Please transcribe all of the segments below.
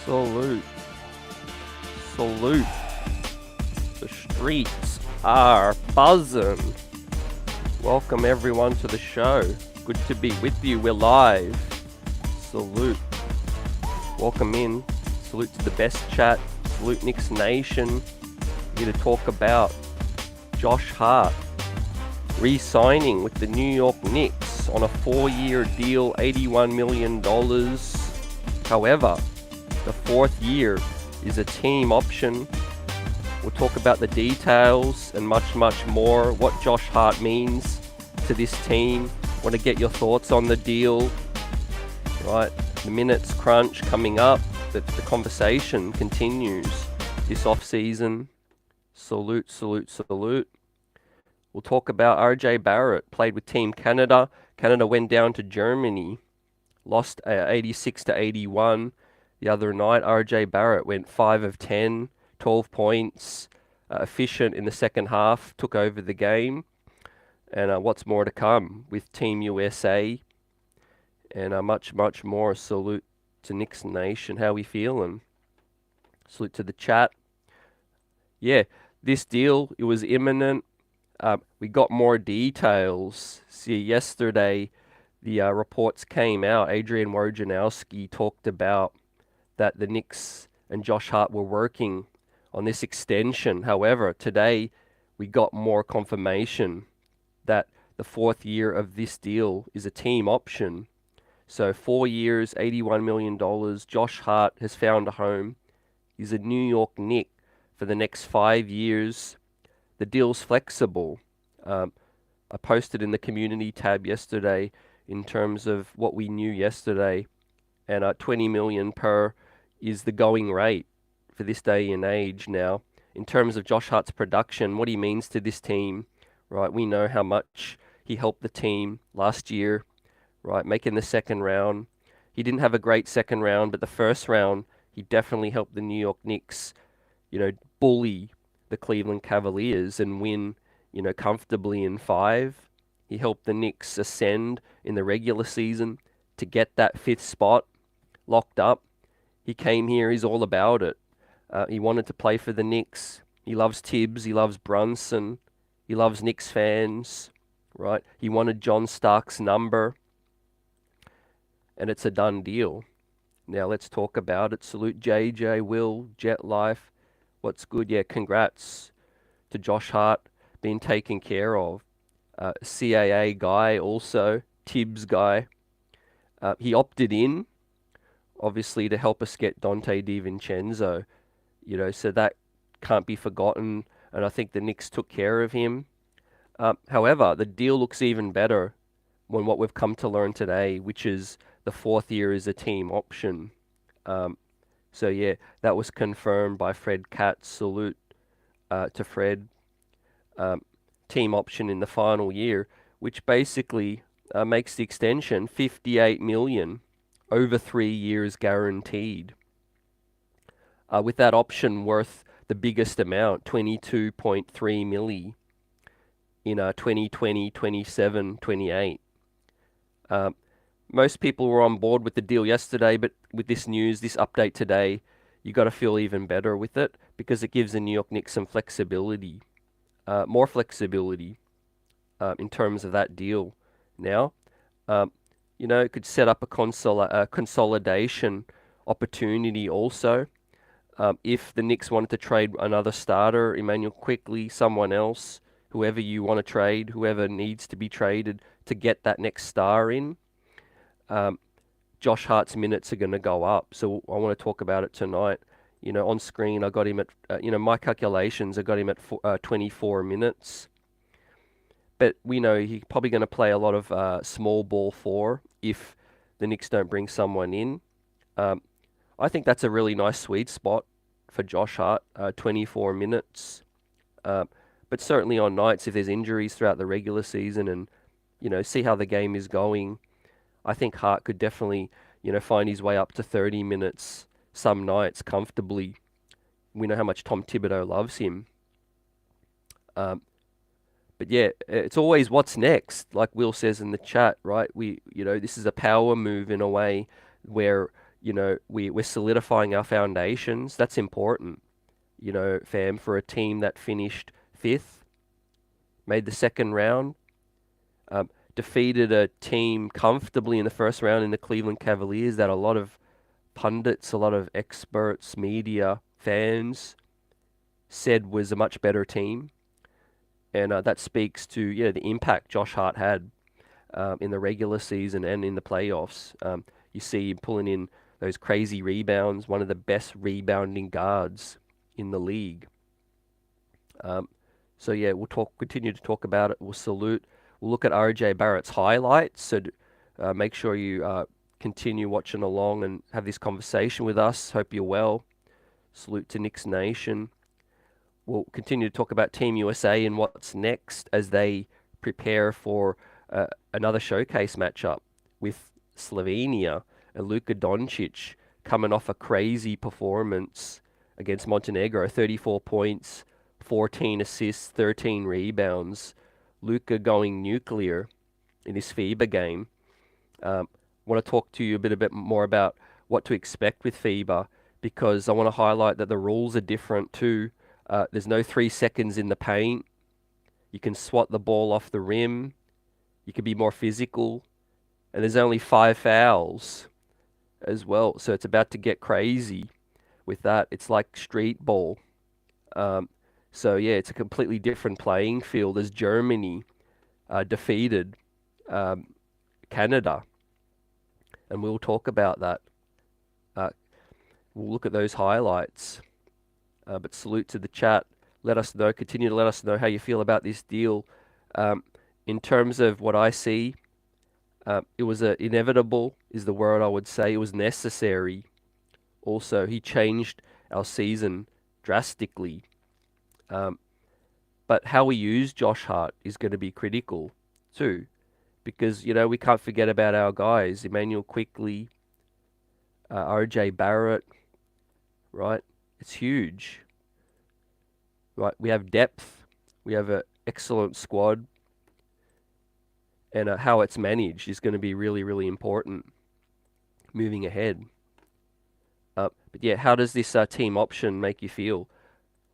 Salute. Salute. The streets are buzzing. Welcome everyone to the show. Good to be with you. We're live. Salute. Welcome in. Salute to the best chat. Salute Knicks Nation. Here to talk about Josh Hart re-signing with the New York Knicks on a 4-year deal, $81 million. However, the 4th year is a team option. We'll talk about the details and much more, what Josh Hart means to this team. Want to get your thoughts on the deal, right? The minutes crunch coming up, the conversation continues this off-season. Salute. We'll talk about RJ Barrett, played with Team Canada. Canada went down to Germany, lost 86-81. The other night, RJ Barrett went 5 of 10, 12 points, efficient in the second half, took over the game. And what's more to come with Team USA and much more. Salute to Knicks Nation. How we feeling? Salute to the chat. Yeah, this deal, it was imminent. We got more details. See, yesterday, the reports came out. Adrian Wojnarowski talked about that the Knicks and Josh Hart were working on this extension. However, today we got more confirmation that the 4th year of this deal is a team option. So 4 years, $81 million. Josh Hart has found a home. He's a New York Knick for the next 5 years. The deal's flexible. I posted in the community tab yesterday in terms of what we knew yesterday, and $20 million per is the going rate for this day and age now. In terms of Josh Hart's production, what he means to this team, right? We know how much he helped the team last year, right? Making the second round. He didn't have a great second round, but the first round, he definitely helped the New York Knicks, bully the Cleveland Cavaliers and win, comfortably in 5. He helped the Knicks ascend in the regular season to get that 5th spot locked up. He came here, he's all about it. He wanted to play for the Knicks. He loves Tibbs, he loves Brunson, he loves Knicks fans, right? He wanted John Stark's number, and it's a done deal. Now let's talk about it. Salute JJ, Will, Jet Life. What's good? Yeah, congrats to Josh Hart being taken care of. CAA guy also, Tibbs guy. He opted in, obviously, to help us get Donte Divincenzo, so that can't be forgotten, and I think the Knicks took care of him. However, the deal looks even better when what we've come to learn today, which is the 4th year is a team option. So yeah, that was confirmed by Fred Katz. Salute to Fred. Team option in the final year, which basically makes the extension $58 million over 3 years guaranteed. With that option worth the biggest amount, 22.3 milli in 2020, 27, 28. Most people were on board with the deal yesterday, but with this news, this update today, you got to feel even better with it because it gives the New York Knicks some flexibility, more flexibility in terms of that deal. Now, it could set up a consolidation opportunity also. If the Knicks wanted to trade another starter, Emmanuel Quickley, someone else, whoever you want to trade, whoever needs to be traded to get that next star in, Josh Hart's minutes are going to go up. So I want to talk about it tonight. On screen, I got him at, my calculations, I got him at 24 minutes. But we know he's probably going to play a lot of small ball 4 if the Knicks don't bring someone in. I think that's a really nice sweet spot for Josh Hart, 24 minutes. But certainly on nights, if there's injuries throughout the regular season and, see how the game is going, I think Hart could definitely, find his way up to 30 minutes some nights comfortably. We know how much Tom Thibodeau loves him. But yeah, it's always what's next, like Will says in the chat, right? This is a power move in a way where, we're solidifying our foundations. That's important, fam, for a team that finished fifth, made the second round, defeated a team comfortably in the first round in the Cleveland Cavaliers that a lot of pundits, a lot of experts, media, fans said was a much better team. And that speaks to the impact Josh Hart had in the regular season and in the playoffs. You see him pulling in those crazy rebounds, one of the best rebounding guards in the league. So yeah, we'll continue to talk about it. We'll salute. We'll look at RJ Barrett's highlights. So make sure you continue watching along and have this conversation with us. Hope you're well. Salute to Knicks Nation. We'll continue to talk about Team USA and what's next as they prepare for another showcase matchup with Slovenia and Luka Doncic coming off a crazy performance against Montenegro, 34 points, 14 assists, 13 rebounds. Luka going nuclear in this FIBA game. Want to talk to you a bit more about what to expect with FIBA, because I want to highlight that the rules are different too. There's no 3 seconds in the paint. You can swat the ball off the rim. You can be more physical. And there's only 5 fouls as well. So it's about to get crazy with that. It's like street ball. So yeah, it's a completely different playing field as Germany defeated Canada. And we'll talk about that. We'll look at those highlights. But salute to the chat. Let us know. Continue to let us know how you feel about this deal. In terms of what I see, it was inevitable is the word I would say. It was necessary. Also, he changed our season drastically. But how we use Josh Hart is going to be critical too, because we can't forget about our guys, Emmanuel Quickley, RJ Barrett, right? It's huge, right? We have depth. We have an excellent squad. And how it's managed is going to be really, really important moving ahead. But yeah, how does this team option make you feel?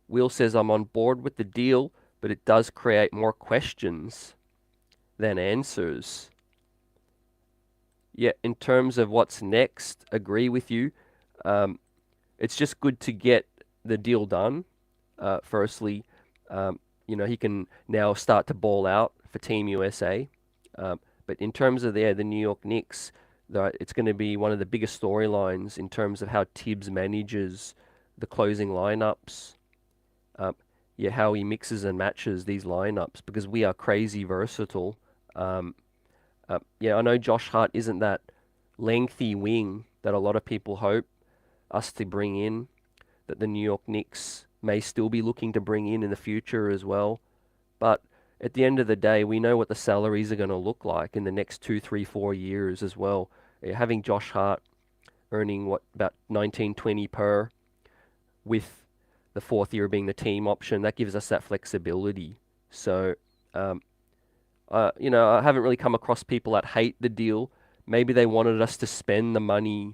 Will says, I'm on board with the deal, but it does create more questions than answers. Yeah, in terms of what's next, agree with you. It's just good to get the deal done. Firstly, he can now start to ball out for Team USA. But in terms of the New York Knicks, it's going to be one of the biggest storylines in terms of how Tibbs manages the closing lineups. How he mixes and matches these lineups, because we are crazy versatile. I know Josh Hart isn't that lengthy wing that a lot of people hope us to bring in, that the New York Knicks may still be looking to bring in the future as well. But at the end of the day, we know what the salaries are going to look like in the next 2, 3, 4 years as well. Having Josh Hart earning about 19-20 per, with the 4th year being the team option, that gives us that flexibility. So, I haven't really come across people that hate the deal. Maybe they wanted us to spend the money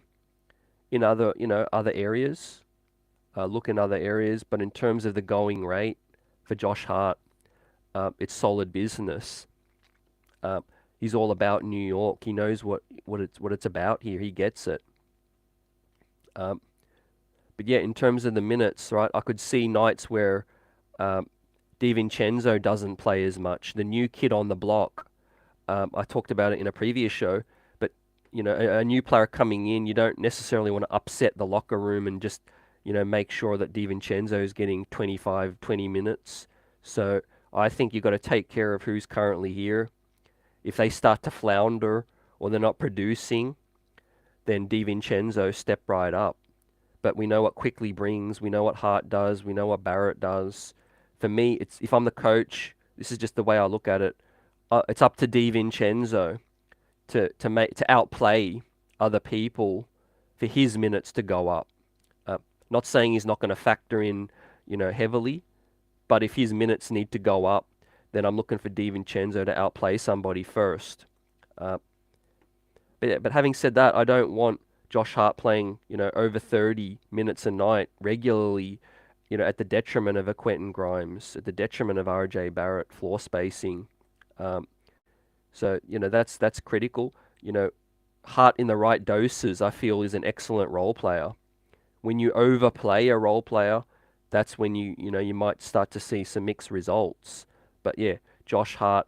in other areas, look in other areas. But in terms of the going rate for Josh Hart, it's solid business. He's all about New York. He knows what it's about here. He gets it. But yeah, in terms of the minutes, right, I could see nights where Divincenzo doesn't play as much. The new kid on the block, I talked about it in a previous show, but a new player coming in, you don't necessarily want to upset the locker room and just make sure that Divincenzo is getting 25, 20 minutes. So I think you've got to take care of who's currently here. If they start to flounder or they're not producing, then Divincenzo step right up. But we know what Quickley brings. We know what Hart does. We know what Barrett does. For me, if I'm the coach, this is just the way I look at it. It's up to Divincenzo to outplay other people for his minutes to go up. Not saying he's not going to factor in, heavily, but if his minutes need to go up, then I'm looking for Divincenzo to outplay somebody first. But having said that, I don't want Josh Hart playing, over 30 minutes a night regularly, at the detriment of a Quentin Grimes, at the detriment of RJ Barrett, floor spacing. Um, so, that's critical. You know, Hart in the right doses, I feel, is an excellent role player. When you overplay a role player, that's when you might start to see some mixed results. But yeah, Josh Hart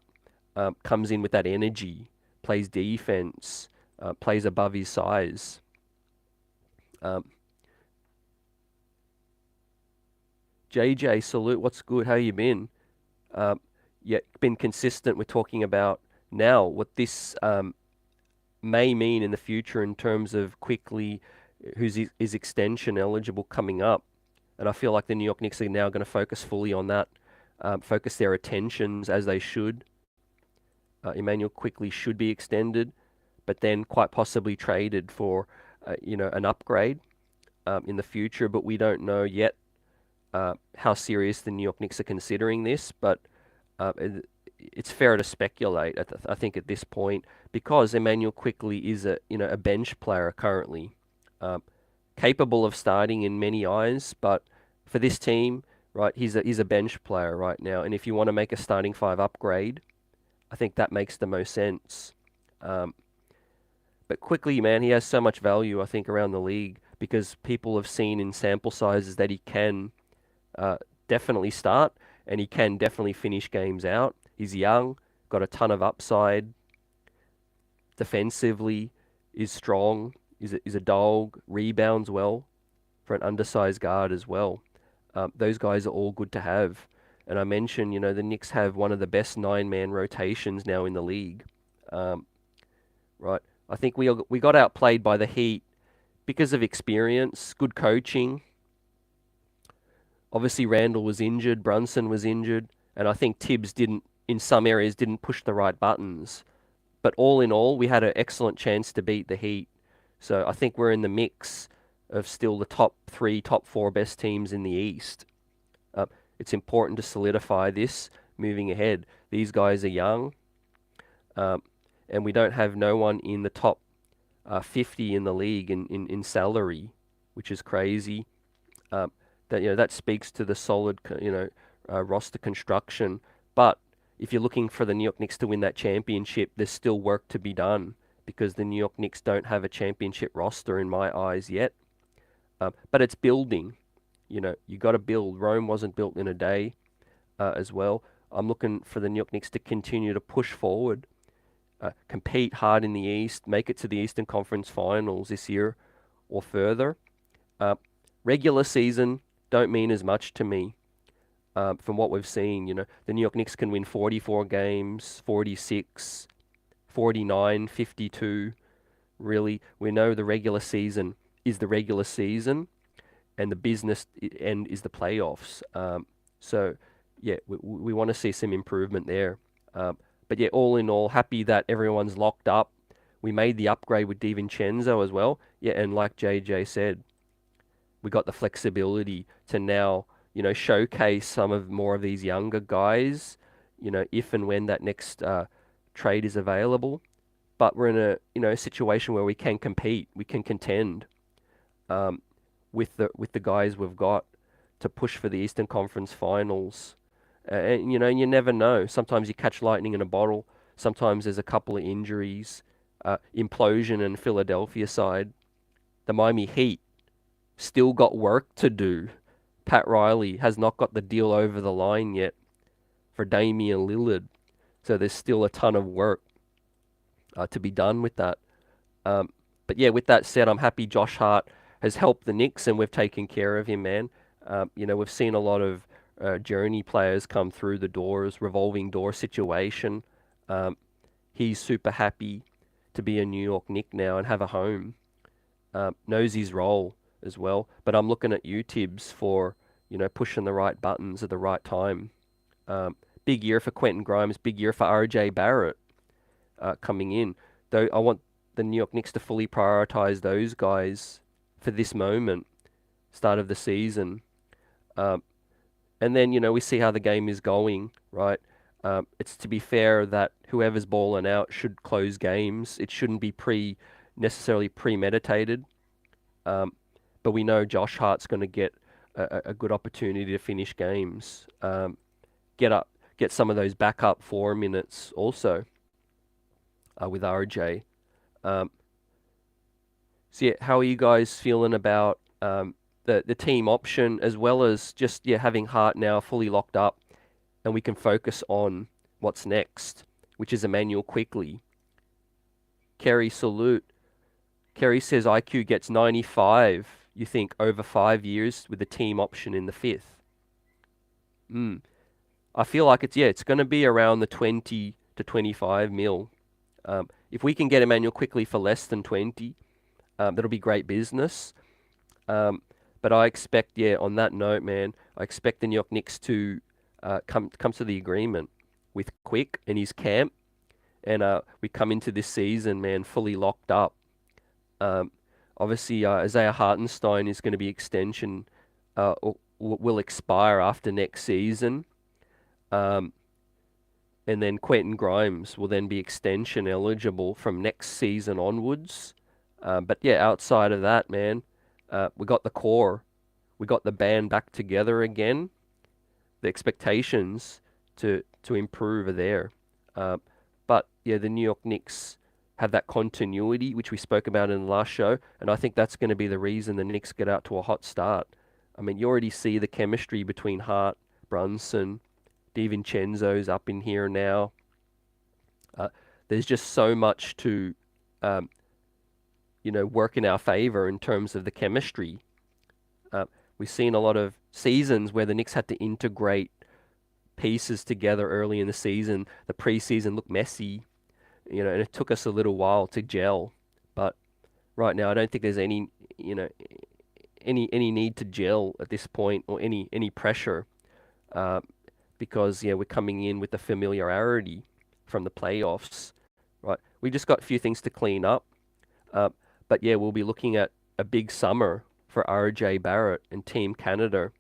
comes in with that energy, plays defense, plays above his size. Um, JJ, salute. What's good? How you been? Um, yeah, been consistent with talking about now what this may mean in the future in terms of Quickley, who's is extension eligible coming up. And I feel like the New York Knicks are now going to focus fully on that, focus their attentions as they should. Emmanuel Quickley should be extended, but then quite possibly traded for, an upgrade in the future. But we don't know yet how serious the New York Knicks are considering this. But it's fair to speculate, I think, at this point, because Emmanuel Quickley is a bench player currently, um, capable of starting in many eyes, but for this team, right, he's a bench player right now, and if you want to make a starting five upgrade, I think that makes the most sense. Um, but Quickley, man, he has so much value, I think, around the league because people have seen in sample sizes that he can uh, definitely start and he can definitely finish games out. He's young, got a ton of upside, defensively, is strong, is a dog, rebounds well for an undersized guard as well. Those guys are all good to have. And I mentioned, the Knicks have one of the best nine-man rotations now in the league. Um, right. I think we got outplayed by the Heat because of experience, good coaching. Obviously, Randle was injured, Brunson was injured, and I think Tibbs in some areas, didn't push the right buttons. But all in all, we had an excellent chance to beat the Heat. So I think we're in the mix of still the top three, top four best teams in the East. It's important to solidify this moving ahead. These guys are young, um, and we don't have no one in the top 50 in the league in salary, which is crazy. Um, that speaks to the solid roster construction. But if you're looking for the New York Knicks to win that championship, there's still work to be done because the New York Knicks don't have a championship roster in my eyes yet. But it's building. You got to build. Rome wasn't built in a day as well. I'm looking for the New York Knicks to continue to push forward, compete hard in the East, make it to the Eastern Conference Finals this year or further. Regular season don't mean as much to me from what we've seen. The New York Knicks can win 44 games, 46, 49, 52. Really, we know the regular season is the regular season, and the business end is the playoffs. So, yeah, we want to see some improvement there. But yeah, all in all, happy that everyone's locked up. We made the upgrade with Divincenzo as well. Yeah, and like JJ said, we got the flexibility to now, showcase some of more of these younger guys, if and when that next trade is available. But we're in a situation where we can compete, we can contend um, with the guys we've got to push for the Eastern Conference Finals. And you never know. Sometimes you catch lightning in a bottle. Sometimes there's a couple of injuries. Implosion in Philadelphia side. The Miami Heat still got work to do. Pat Riley has not got the deal over the line yet for Damian Lillard. So there's still a ton of work to be done with that. But yeah, with that said, I'm happy Josh Hart has helped the Knicks and we've taken care of him, man. We've seen a lot of journey players come through the doors, revolving door situation. He's super happy to be a New York Knick now and have a home. Knows his role as well. But I'm looking at you, Tibbs, for pushing the right buttons at the right time. Big year for Quentin Grimes, big year for RJ Barrett coming in. Though I want the New York Knicks to fully prioritize those guys for this moment, start of the season. And then, we see how the game is going, right? It's to be fair that whoever's balling out should close games. It shouldn't be necessarily premeditated. But we know Josh Hart's going to get a good opportunity to finish games. Get some of those backup 4 minutes also with RJ. So yeah, how are you guys feeling about the team option, as well as just having Hart now fully locked up, and we can focus on what's next, which is Emmanuel Quickley. Kerry salute. Kerry says IQ gets 95. You think over 5 years with the team option in the 5th? I feel like it's going to be around the 20 to 25 mil. If we can get Emmanuel Quickley for less than 20, that'll be great business. But I expect, on that note, man, I expect the New York Knicks to come to the agreement with Quick and his camp, and we come into this season, man, fully locked up. Obviously, Isaiah Hartenstein is going to be extension, will expire after next season. And then Quentin Grimes will then be extension eligible from next season onwards. But outside of that, man, we got the core. We got the band back together again. The expectations to improve are there. But the New York Knicks have that continuity, which we spoke about in the last show, and I think that's going to be the reason the Knicks get out to a hot start. I mean, you already see the chemistry between Hart, Brunson, Divincenzo's up in here now. There's just so much to, work in our favor in terms of the chemistry. We've seen a lot of seasons where the Knicks had to integrate pieces together early in the season. The preseason looked messy, and it took us a little while to gel. But right now, I don't think there's any need to gel at this point, or any pressure, because we're coming in with the familiarity from the playoffs, right? We just got a few things to clean up, but we'll be looking at a big summer for RJ Barrett and Team Canada.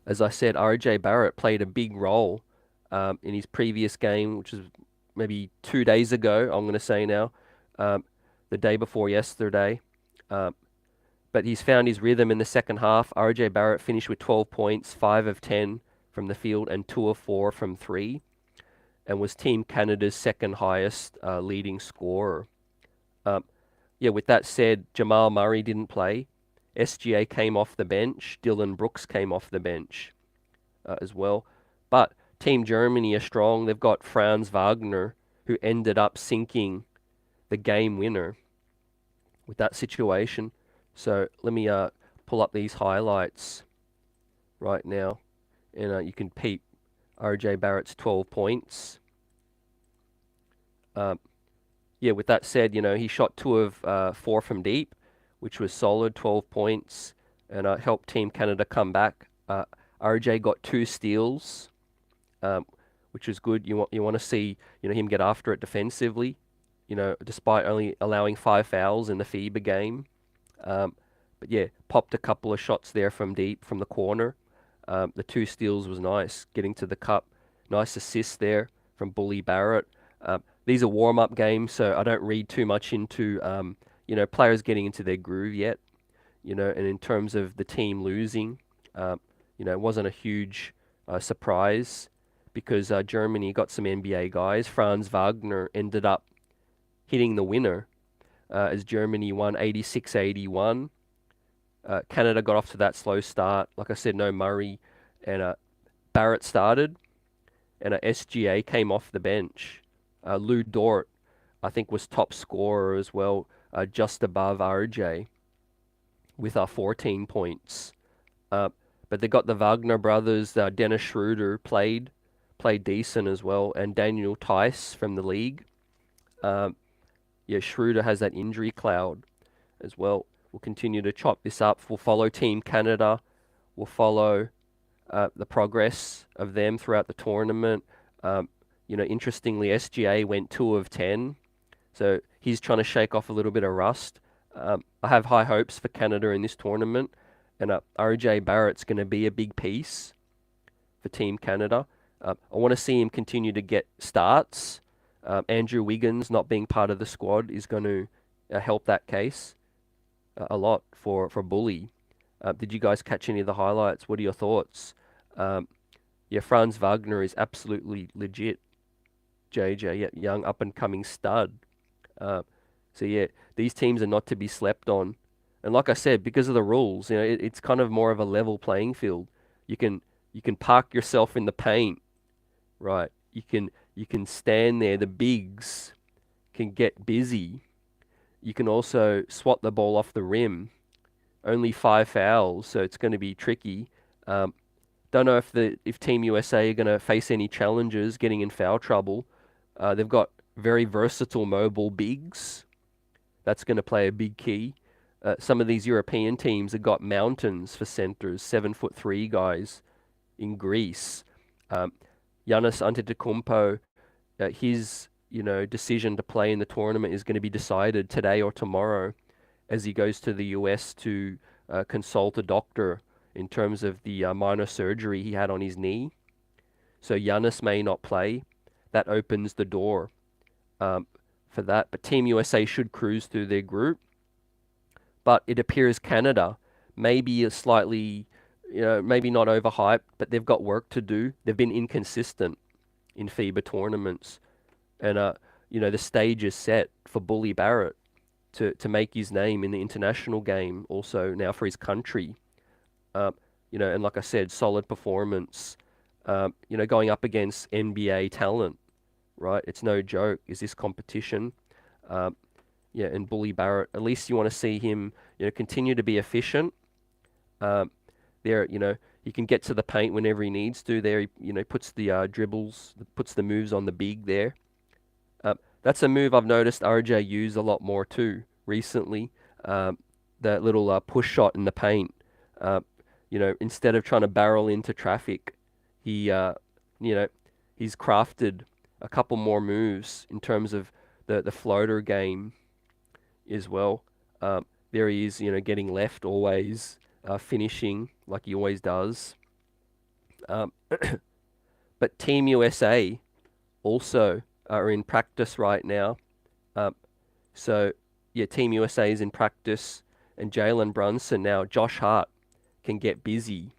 As I said, RJ Barrett played a big role in his previous game, which is maybe 2 days ago, I'm going to say now, the day before yesterday. But he's found his rhythm in the second half. RJ Barrett finished with 12 points, 5 of 10 from the field, and 2 of 4 from 3, and was Team Canada's second highest leading scorer. With that said, Jamal Murray didn't play. SGA came off the bench. Dylan Brooks came off the bench as well. But Team Germany are strong. They've got Franz Wagner, who ended up sinking the game winner with that situation. So let me pull up these highlights right now, and you can peep RJ Barrett's 12 points. With that said, he shot 2 of 4 from deep, which was solid, 12 points, and helped Team Canada come back. RJ got 2 steals, which was good. You want to see him get after it defensively, despite only allowing 5 fouls in the FIBA game. But popped a couple of shots there from deep, from the corner. The 2 steals was nice, getting to the cup. Nice assist there from Bully Barrett. These are warm-up games, so I don't read too much into players getting into their groove yet. And in terms of the team losing, it wasn't a huge surprise, because Germany got some NBA guys. Franz Wagner ended up hitting the winner as Germany won 86-81. Canada got off to that slow start. Like I said, no Murray, and Barrett started, and SGA came off the bench. Lou Dort, I think, was top scorer as well, just above RJ, with 14 points. But they got the Wagner brothers. Dennis Schroeder played decent as well, and Daniel Tice from the league. Schroeder has that injury cloud as well. We'll continue to chop this up. We'll follow Team Canada. We'll follow the progress of them throughout the tournament. Interestingly, SGA went 2 of 10. So he's trying to shake off a little bit of rust. I have high hopes for Canada in this tournament. And RJ Barrett's going to be a big piece for Team Canada. I want to see him continue to get starts. Andrew Wiggins not being part of the squad is going to help that case a lot for Bully. Did you guys catch any of the highlights? What are your thoughts? Um, yeah, Franz Wagner is absolutely legit. JJ, yeah, young up and coming stud. Uh, so yeah, these teams are not to be slept on. And like I said, because of the rules, it's kind of more of a level playing field. You can you can park yourself in the paint, right? You can stand there. The bigs can get busy. You can also swat the ball off the rim. Only 5 fouls, so it's going to be tricky. Um, don't know if Team USA are going to face any challenges getting in foul trouble. They've got very versatile mobile bigs. That's going to play a big key. Some of these European teams have got mountains for centers, 7'3" guys in Greece. Um, Giannis Antetokounmpo, his decision to play in the tournament is going to be decided today or tomorrow, as he goes to the US to consult a doctor in terms of the minor surgery he had on his knee. So Giannis may not play. That opens the door for that. But Team USA should cruise through their group. But it appears Canada maybe a slightly, maybe not overhyped, but they've got work to do. They've been inconsistent in FIBA tournaments. And, the stage is set for Bully Barrett to make his name in the international game also now for his country. And like I said, solid performance, going up against NBA talent, right? It's no joke, is this competition. Yeah, and Bully Barrett, at least you want to see him, continue to be efficient. There, he can get to the paint whenever he needs to. There, he puts the dribbles, puts the moves on the big there. That's a move I've noticed RJ use a lot more too recently. That little push shot in the paint. Instead of trying to barrel into traffic, he, he's crafted a couple more moves in terms of the floater game as well. There he is, getting left always, finishing like he always does. But Team USA also are in practice right now. So, yeah, Team USA is in practice, and Jalen Brunson now, Josh Hart, can get busy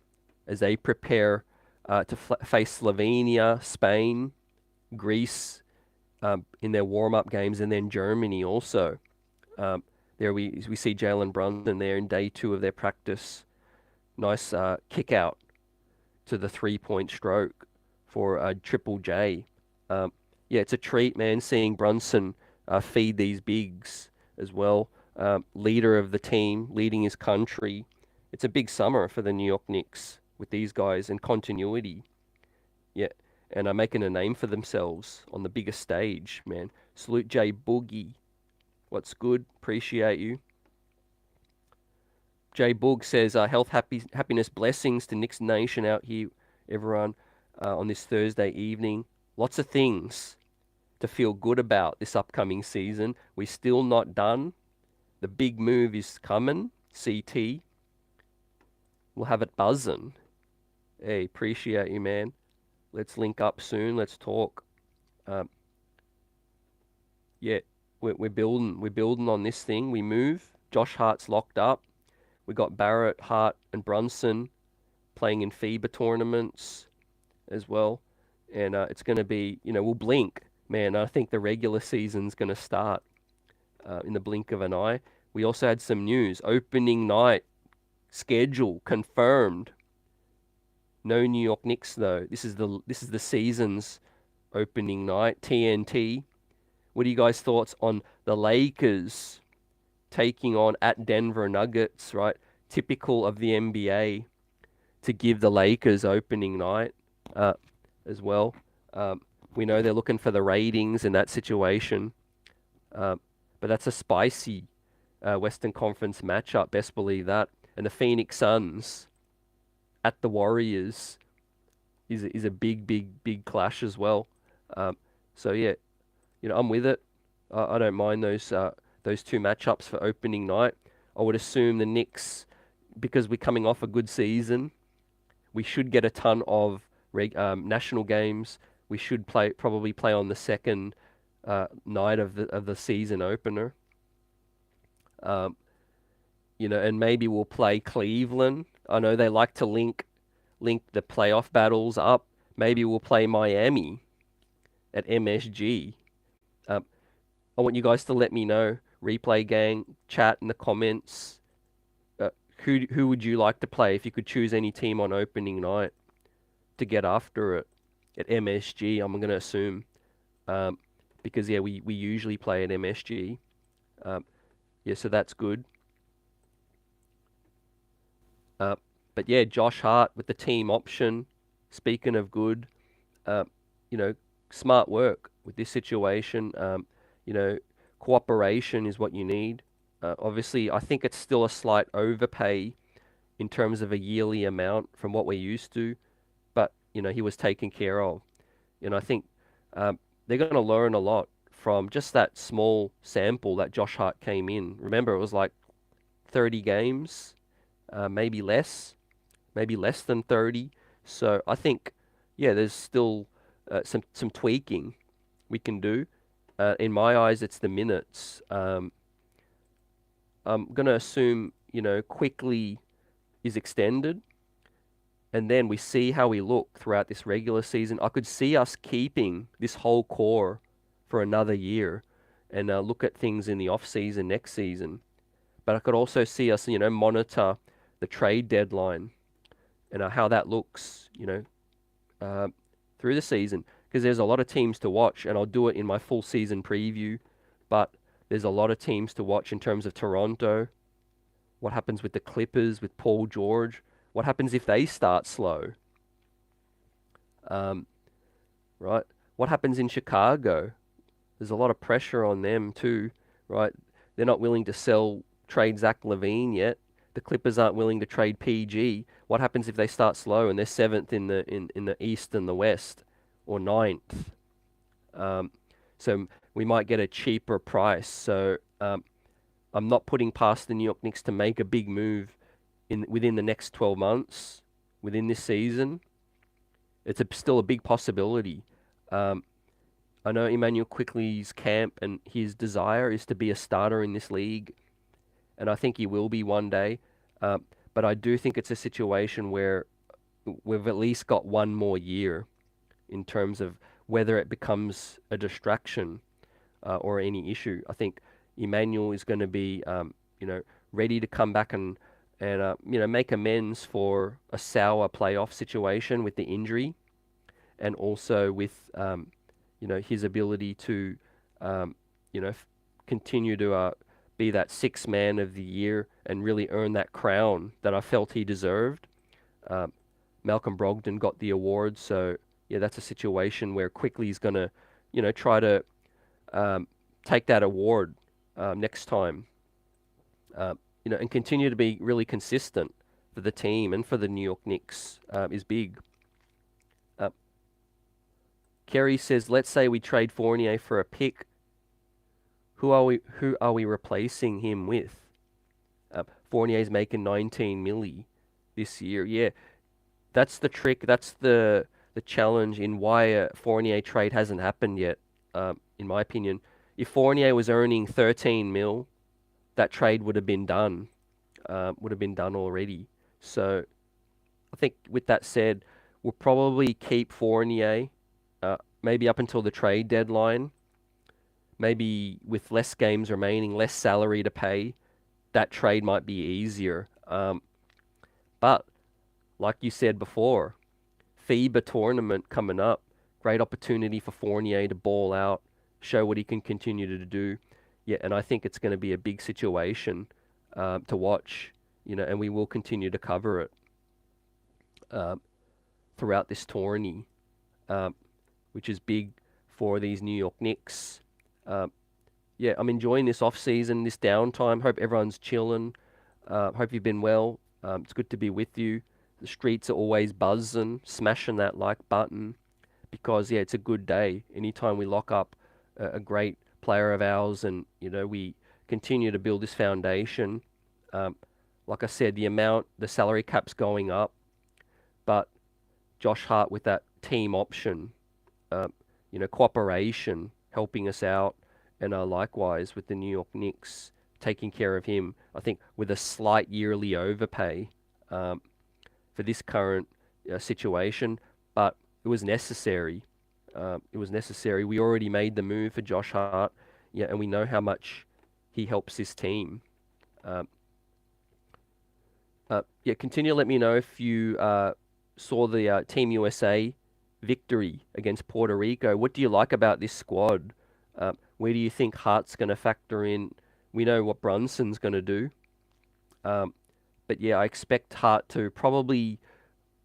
as they prepare to face Slovenia, Spain, Greece in their warm-up games, and then Germany also. There we see Jalen Brunson there in day 2 of their practice. Nice kick out to the 3-point stroke for Triple J. Yeah, it's a treat, man, seeing Brunson feed these bigs as well. Leader of the team, leading his country. It's a big summer for the New York Knicks with these guys and continuity. Yeah, and are making a name for themselves on the biggest stage, man. Salute J Boogie. What's good? Appreciate you. J Boog says, health, happiness, blessings to Knicks Nation out here, everyone, on this Thursday evening. Lots of things to feel good about this upcoming season. We're still not done. The big move is coming. CT. We'll have it buzzing. Hey, appreciate you, man. Let's link up soon. Let's talk. Yeah, we're building on this thing. We move. Josh Hart's locked up. We got Barrett, Hart, and Brunson playing in FIBA tournaments as well. And it's going to be, we'll blink. Man, I think the regular season's going to start in the blink of an eye. We also had some news. Opening night schedule confirmed. No New York Knicks though. This is the season's opening night. TNT. What are you guys' thoughts on the Lakers taking on at Denver Nuggets? Right, typical of the NBA to give the Lakers opening night as well. We know they're looking for the ratings in that situation. But that's a spicy Western Conference matchup, best believe that. And the Phoenix Suns at the Warriors is a big clash as well. So yeah, I'm with it. I don't mind those 2 matchups for opening night. I would assume the Knicks, because we're coming off a good season, we should get a ton of national games. We should probably play on the second night of the season opener. Um, and maybe we'll play Cleveland. I know they like to link the playoff battles up. Maybe we'll play Miami at MSG. Um, I want you guys to let me know. Replay gang, chat in the comments. Who would you like to play if you could choose any team on opening night to get after it at MSG? I'm gonna assume, um, because yeah, we usually play at MSG. Um, yeah, so that's good. Uh, but yeah, Josh Hart with the team option. Speaking of good, uh, you know, smart work with this situation. You know, cooperation is what you need. Obviously, I think it's still a slight overpay in terms of a yearly amount from what we're used to, but he was taken care of. And I think they're going to learn a lot from just that small sample that Josh Hart came in. Remember, it was like 30 games, maybe less than 30. So I think, yeah, there's still some tweaking we can do. In my eyes, it's the minutes. I'm gonna assume Quickley is extended, and then we see how we look throughout this regular season. I could see us keeping this whole core for another year, and look at things in the off season next season. But I could also see us, monitor the trade deadline and how that looks, uh, through the season, because there's a lot of teams to watch, and I'll do it in my full season preview. But there's a lot of teams to watch in terms of Toronto. What happens with the Clippers, with Paul George? What happens if they start slow? Um, right? What happens in Chicago? There's a lot of pressure on them too, right? They're not willing to trade Zach LaVine yet. The Clippers aren't willing to trade PG. What happens if they start slow and they're seventh in the East and the West, or ninth? So we might get a cheaper price. So I'm not putting past the New York Knicks to make a big move within the next 12 months, within this season. It's still a big possibility. I know Emmanuel Quickley's camp and his desire is to be a starter in this league, and I think he will be one day. But I do think it's a situation where we've at least got one more year in terms of whether it becomes a distraction or any issue. I think Emmanuel is going to be, ready to come back and make amends for a sour playoff situation with the injury, and also with his ability to continue to be that sixth man of the year and really earn that crown that I felt he deserved. Malcolm Brogdon got the award, so yeah, that's a situation where Quickly's going to, try to take that award next time, and continue to be really consistent for the team and for the New York Knicks is big. Kerry says, let's say we trade Fournier for a pick. Who are we replacing him with? Fournier's making 19 milli this year. Yeah, that's the trick. That's the challenge in why a Fournier trade hasn't happened yet. In my opinion, if Fournier was earning 13 mil, that trade would have been done. Would have been done already. So I think with that said, we'll probably keep Fournier, maybe up until the trade deadline. Maybe with less games remaining, less salary to pay, that trade might be easier. But like you said before, FIBA tournament coming up, great opportunity for Fournier to ball out, show what he can continue to do. Yeah, and I think it's going to be a big situation to watch, and we will continue to cover it throughout this tourney, which is big for these New York Knicks. Yeah, I'm enjoying this off season, this downtime. Hope everyone's chilling. Hope you've been well. It's good to be with you. The streets are always buzzing, smashing that like button, because yeah, it's a good day. Anytime we lock up a great player of ours, and we continue to build this foundation. Like I said, the salary cap's going up, but Josh Hart with that team option, cooperation, helping us out, and likewise with the New York Knicks taking care of him, I think, with a slight yearly overpay for this current situation, but it was necessary. It was necessary. We already made the move for Josh Hart, yeah, and we know how much he helps this team. Yeah, continue to let me know if you saw the Team USA victory against Puerto Rico. What do you like about this squad? Where do you think Hart's going to factor in? We know what Brunson's going to do. But yeah, I expect Hart to probably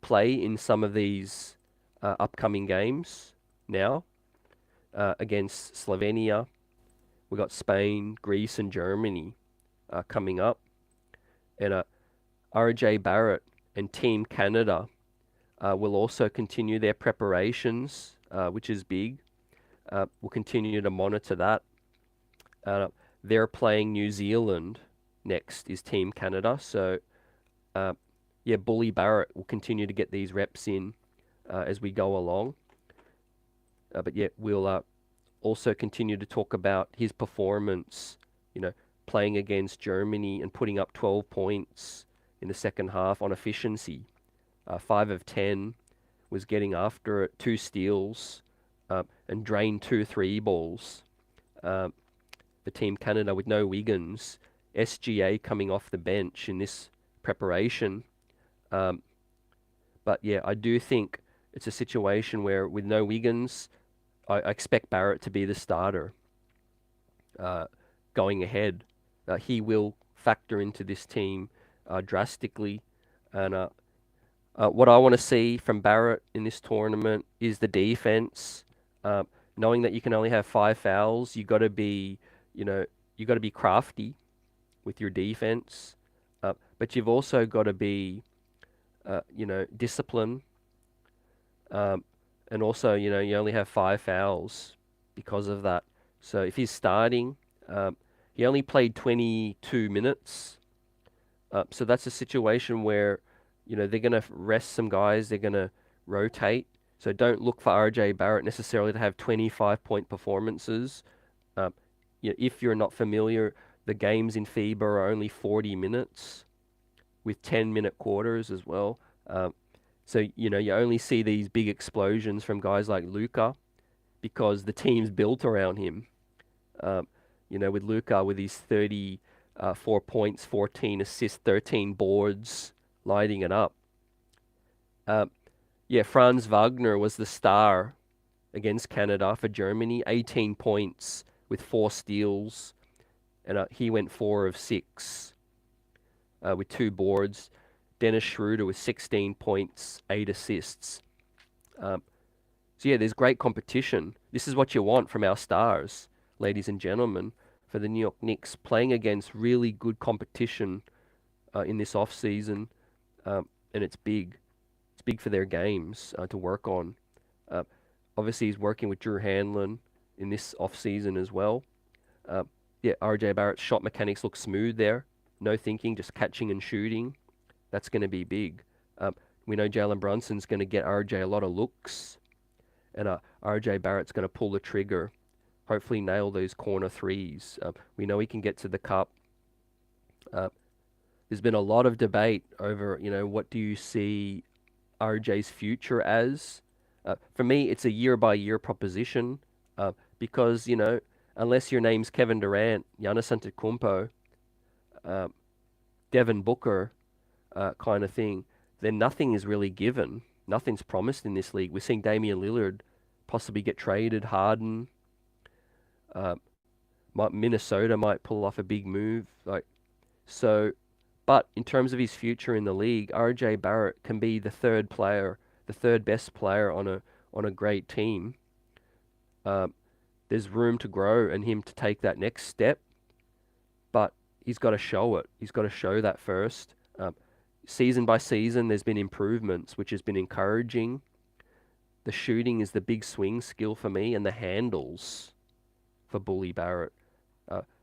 play in some of these upcoming games now against Slovenia. We've got Spain, Greece, and Germany coming up. And RJ Barrett and Team Canada will also continue their preparations, which is big. We'll continue to monitor that. They're playing New Zealand next, is Team Canada. So, yeah, Bully Barrett will continue to get these reps in as we go along. But yeah, we'll also continue to talk about his performance, playing against Germany and putting up 12 points in the second half on efficiency. 5 of 10, was getting after it, 2 steals, and drained 2 3 balls. The Team Canada with no Wiggins, SGA coming off the bench in this preparation. But yeah, I do think it's a situation where with no Wiggins, I expect Barrett to be the starter going ahead. He will factor into this team drastically. And what I want to see from Barrett in this tournament is the defense. Knowing that you can only have 5 fouls, you got to be, you got to be crafty with your defense. But you've also got to be, disciplined. And also, you only have 5 fouls because of that. So if he's starting, he only played 22 minutes. So that's a situation where, they're going to rest some guys. They're going to rotate. So don't look for RJ Barrett necessarily to have 25-point performances. If you're not familiar, the games in FIBA are only 40 minutes with 10-minute quarters as well. So, you only see these big explosions from guys like Luka because the team's built around him. With Luka with his 34 points, 14 assists, 13 boards, lighting it up. Franz Wagner was the star against Canada for Germany, 18 points with 4 steals, and he went 4 of 6 with 2 boards. Dennis Schroeder with 16 points, 8 assists. So yeah, there's great competition. This is what you want from our stars, ladies and gentlemen, for the New York Knicks, playing against really good competition in this off season, and it's big. It's big for their games to work on. Obviously, he's working with Drew Hanlon in this off season as well. RJ Barrett's shot mechanics look smooth there. No thinking, just catching and shooting. That's going to be big. We know Jalen Brunson's going to get RJ a lot of looks, and RJ Barrett's going to pull the trigger, hopefully nail those corner threes. We know he can get to the cup. There's been a lot of debate over, what do you see RJ's future as? For me, it's a year-by-year proposition because, unless your name's Kevin Durant, Giannis Antetokounmpo, Devin Booker, kind of thing, then nothing is really given. Nothing's promised in this league. We're seeing Damian Lillard possibly get traded, Harden. Minnesota might pull off a big move. But in terms of his future in the league, RJ Barrett can be the third best player on a great team. There's room to grow and him to take that next step, but he's got to show it. He's got to show that first. Season by season, there's been improvements, which has been encouraging. The shooting is the big swing skill for me, and the handles for Bully Barrett.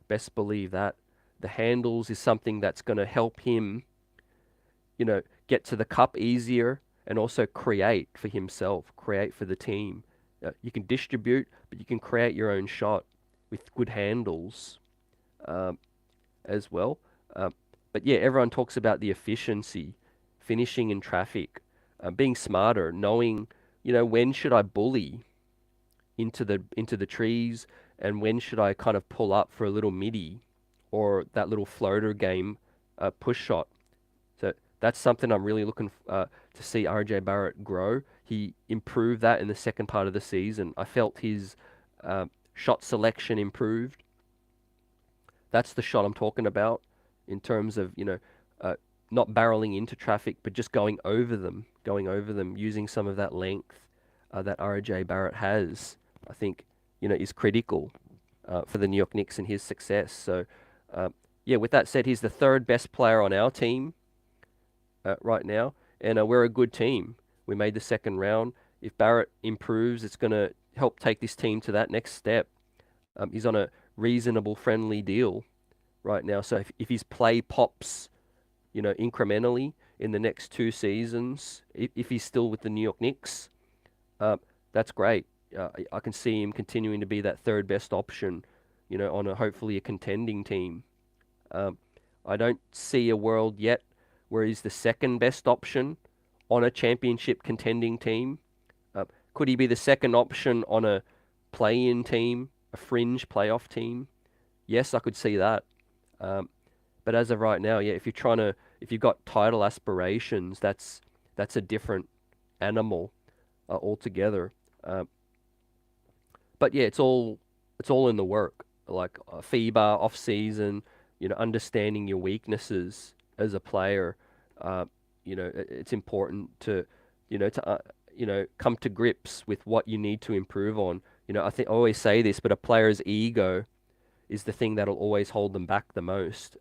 Best believe that. The handles is something that's going to help him, get to the cup easier and also create for himself, create for the team. You can distribute, but you can create your own shot with good handles. And as well. But yeah, everyone talks about the efficiency, finishing in traffic, being smarter, knowing, when should I bully into the trees, and when should I kind of pull up for a little midi or that little floater game, push shot. So that's something I'm really looking to see RJ Barrett grow. He improved that in the second part of the season. I felt his shot selection improved. That's the shot I'm talking about in terms of, not barreling into traffic, but just going over them, using some of that length that RJ Barrett has, I think, is critical for the New York Knicks and his success. So, yeah, with that said, he's the third best player on our team right now, and we're a good team. We made the second round. If Barrett improves, it's going to help take this team to that next step. He's on a reasonable, friendly deal right now. So if his play pops, incrementally in the next 2 seasons, if he's still with the New York Knicks, that's great. I can see him continuing to be that third best option, on hopefully a contending team. I don't see a world yet where he's the second best option on a championship contending team. Could he be the second option on a play-in team, a fringe playoff team? Yes, I could see that. But as of right now, yeah, if you've got title aspirations, that's a different animal altogether. But yeah, it's all in the work, like FIBA off season, understanding your weaknesses as a player. It's important to come to grips with what you need to improve on. I think I always say this, but a player's ego is the thing that'll always hold them back the most.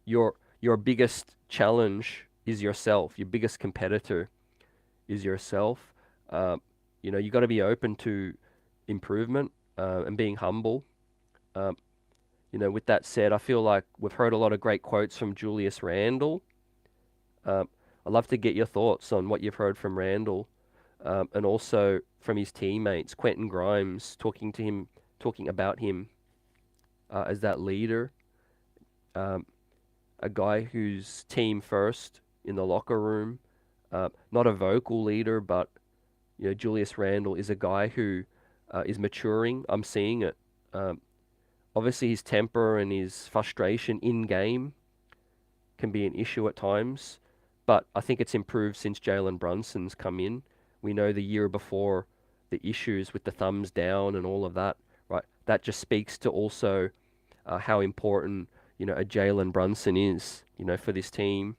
Your biggest challenge is yourself. Your biggest competitor is yourself. You got to be open to improvement and being humble. With that said, I feel like we've heard a lot of great quotes from Julius Randle. I'd love to get your thoughts on what you've heard from Randle, and also from his teammates, Quentin Grimes, talking about him as that leader, a guy who's team first in the locker room, not a vocal leader, but Julius Randle is a guy who is maturing. I'm seeing it. Obviously, his temper and his frustration in game can be an issue at times, but I think it's improved since Jalen Brunson's come in. We know the year before, the issues with the thumbs down and all of that, right? That just speaks to also how important a Jalen Brunson is, for this team,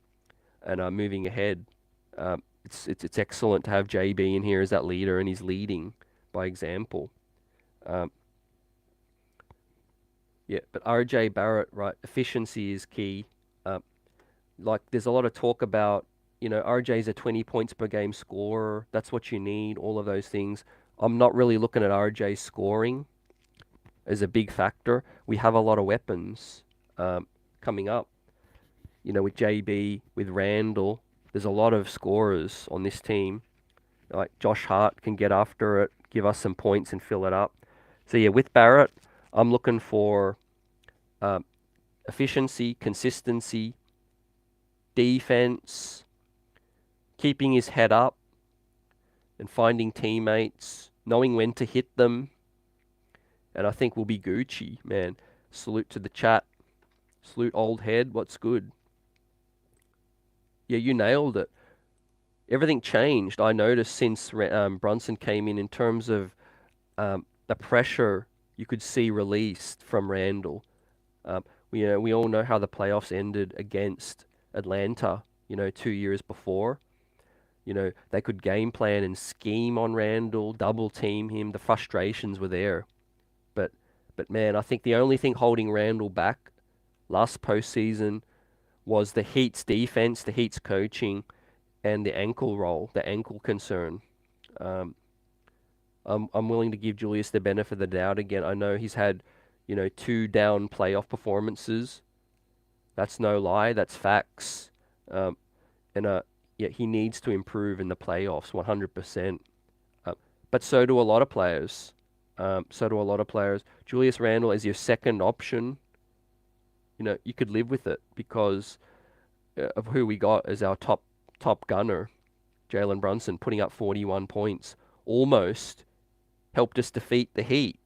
and moving ahead. It's excellent to have JB in here as that leader, and he's leading by example. Yeah, but RJ Barrett, right? Efficiency is key. Like there's a lot of talk about, RJ's a 20 points per game scorer. That's what you need. All of those things. I'm not really looking at RJ's scoring as a big factor. We have a lot of weapons coming up. With JB, with Randle, there's a lot of scorers on this team. Like Josh Hart can get after it, give us some points and fill it up. So yeah, with Barrett, I'm looking for efficiency, consistency, defense, keeping his head up and finding teammates, knowing when to hit them. And I think we'll be Gucci, man. Salute to the chat. Salute old head. What's good? Yeah, you nailed it. Everything changed, I noticed, since Brunson came in terms of the pressure you could see released from Randle. We all know how the playoffs ended against Atlanta, 2 years before. They could game plan and scheme on Randle, double team him. The frustrations were there. But man, I think the only thing holding Randle back last postseason was the Heat's defense, the Heat's coaching, and the ankle roll, the ankle concern. I'm willing to give Julius the benefit of the doubt again. I know he's had, 2 down playoff performances. That's no lie. That's facts. Yet he needs to improve in the playoffs, 100%. But so do a lot of players. Julius Randle is your second option you could live with it because of who we got as our top gunner, Jalen Brunson, putting up 41 points, almost helped us defeat the Heat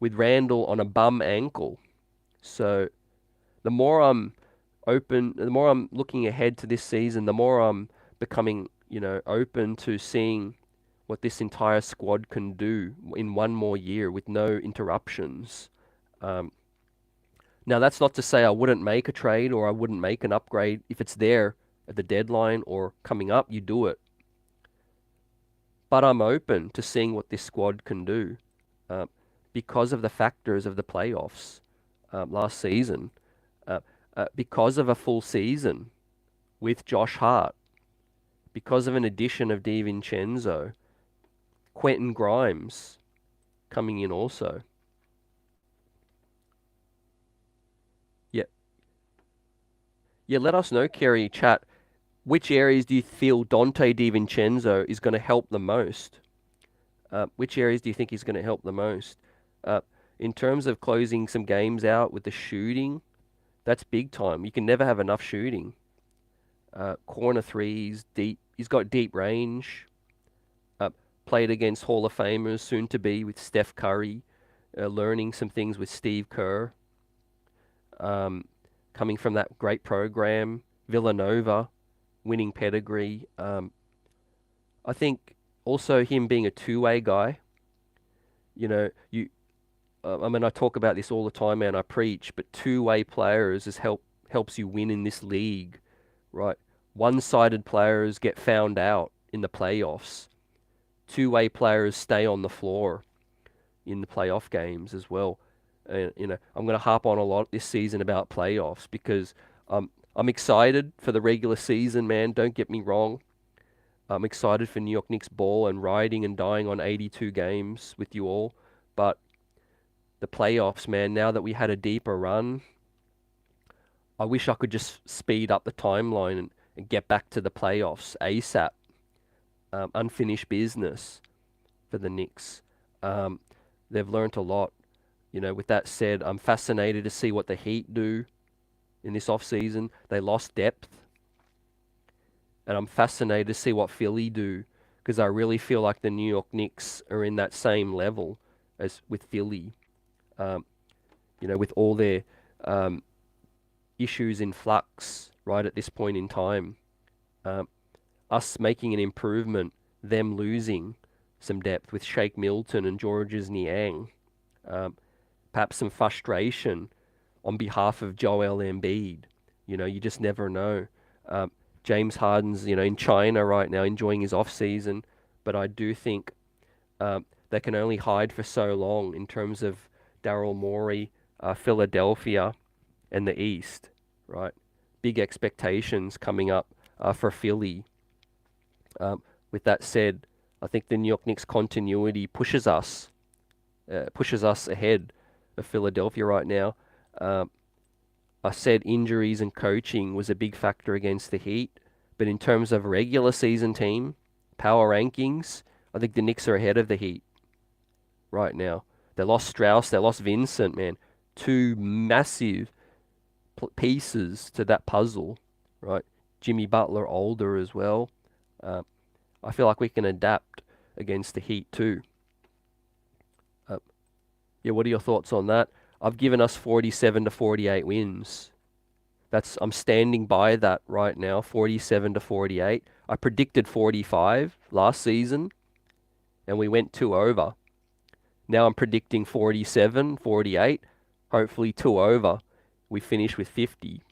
with Randle on a bum ankle. So the more I'm the more I'm looking ahead to this season, the more I'm becoming, open to seeing what this entire squad can do in one more year with no interruptions. Um, Now, that's not to say I wouldn't make a trade or I wouldn't make an upgrade. If it's there at the deadline or coming up, you do it. But I'm open to seeing what this squad can do uh, because of the factors of the playoffs last season, because of a full season with Josh Hart, because of an addition of Divincenzo, Quentin Grimes coming in also. Yeah, yeah. Let us know, Kerry, chat. Which areas do you feel Dante Divincenzo is going to help the most? Which areas do you think he's going to help the most? Uh, in terms of closing some games out with the shooting, that's big time. You can never have enough shooting. Corner threes, deep. He's got deep range. Played against Hall of Famers, soon to be with Steph Curry. Learning some things with Steve Kerr. Coming from that great program, Villanova, winning pedigree. I think also him being a two-way guy. I talk about this all the time, man. I preach, but two-way players helps you win in this league, right? One-sided players get found out in the playoffs. Two-way players stay on the floor in the playoff games as well. I'm going to harp on a lot this season about playoffs because I'm excited for the regular season, man. Don't get me wrong. I'm excited for New York Knicks ball and riding and dying on 82 games with you all. But the playoffs, man, now that we had a deeper run, I wish I could just speed up the timeline and get back to the playoffs ASAP. Unfinished business for the Knicks. They've learnt a lot. With that said, I'm fascinated to see what the Heat do in this offseason. They lost depth. And I'm fascinated to see what Philly do because I really feel like the New York Knicks are in that same level as with Philly. With all their issues in flux right at this point in time. Us making an improvement, them losing some depth with Shake Milton and Georges Niang. Perhaps some frustration on behalf of Joel Embiid. You just never know. James Harden's, in China right now, enjoying his off-season, but I do think they can only hide for so long in terms of Daryl Morey, Philadelphia, and the East, right? Big expectations coming up for Philly. With that said, I think the New York Knicks continuity pushes us ahead of Philadelphia right now. I said injuries and coaching was a big factor against the Heat, but in terms of regular season team, power rankings, I think the Knicks are ahead of the Heat right now. They lost Strauss, they lost Vincent, man. Two massive pieces to that puzzle, right? Jimmy Butler older as well. I feel like we can adapt against the Heat too. What are your thoughts on that? I've given us 47 to 48 wins. I'm standing by that right now, 47 to 48. I predicted 45 last season, and we went 2 over. Now I'm predicting 47, 48, hopefully 2 over. We finish with 50.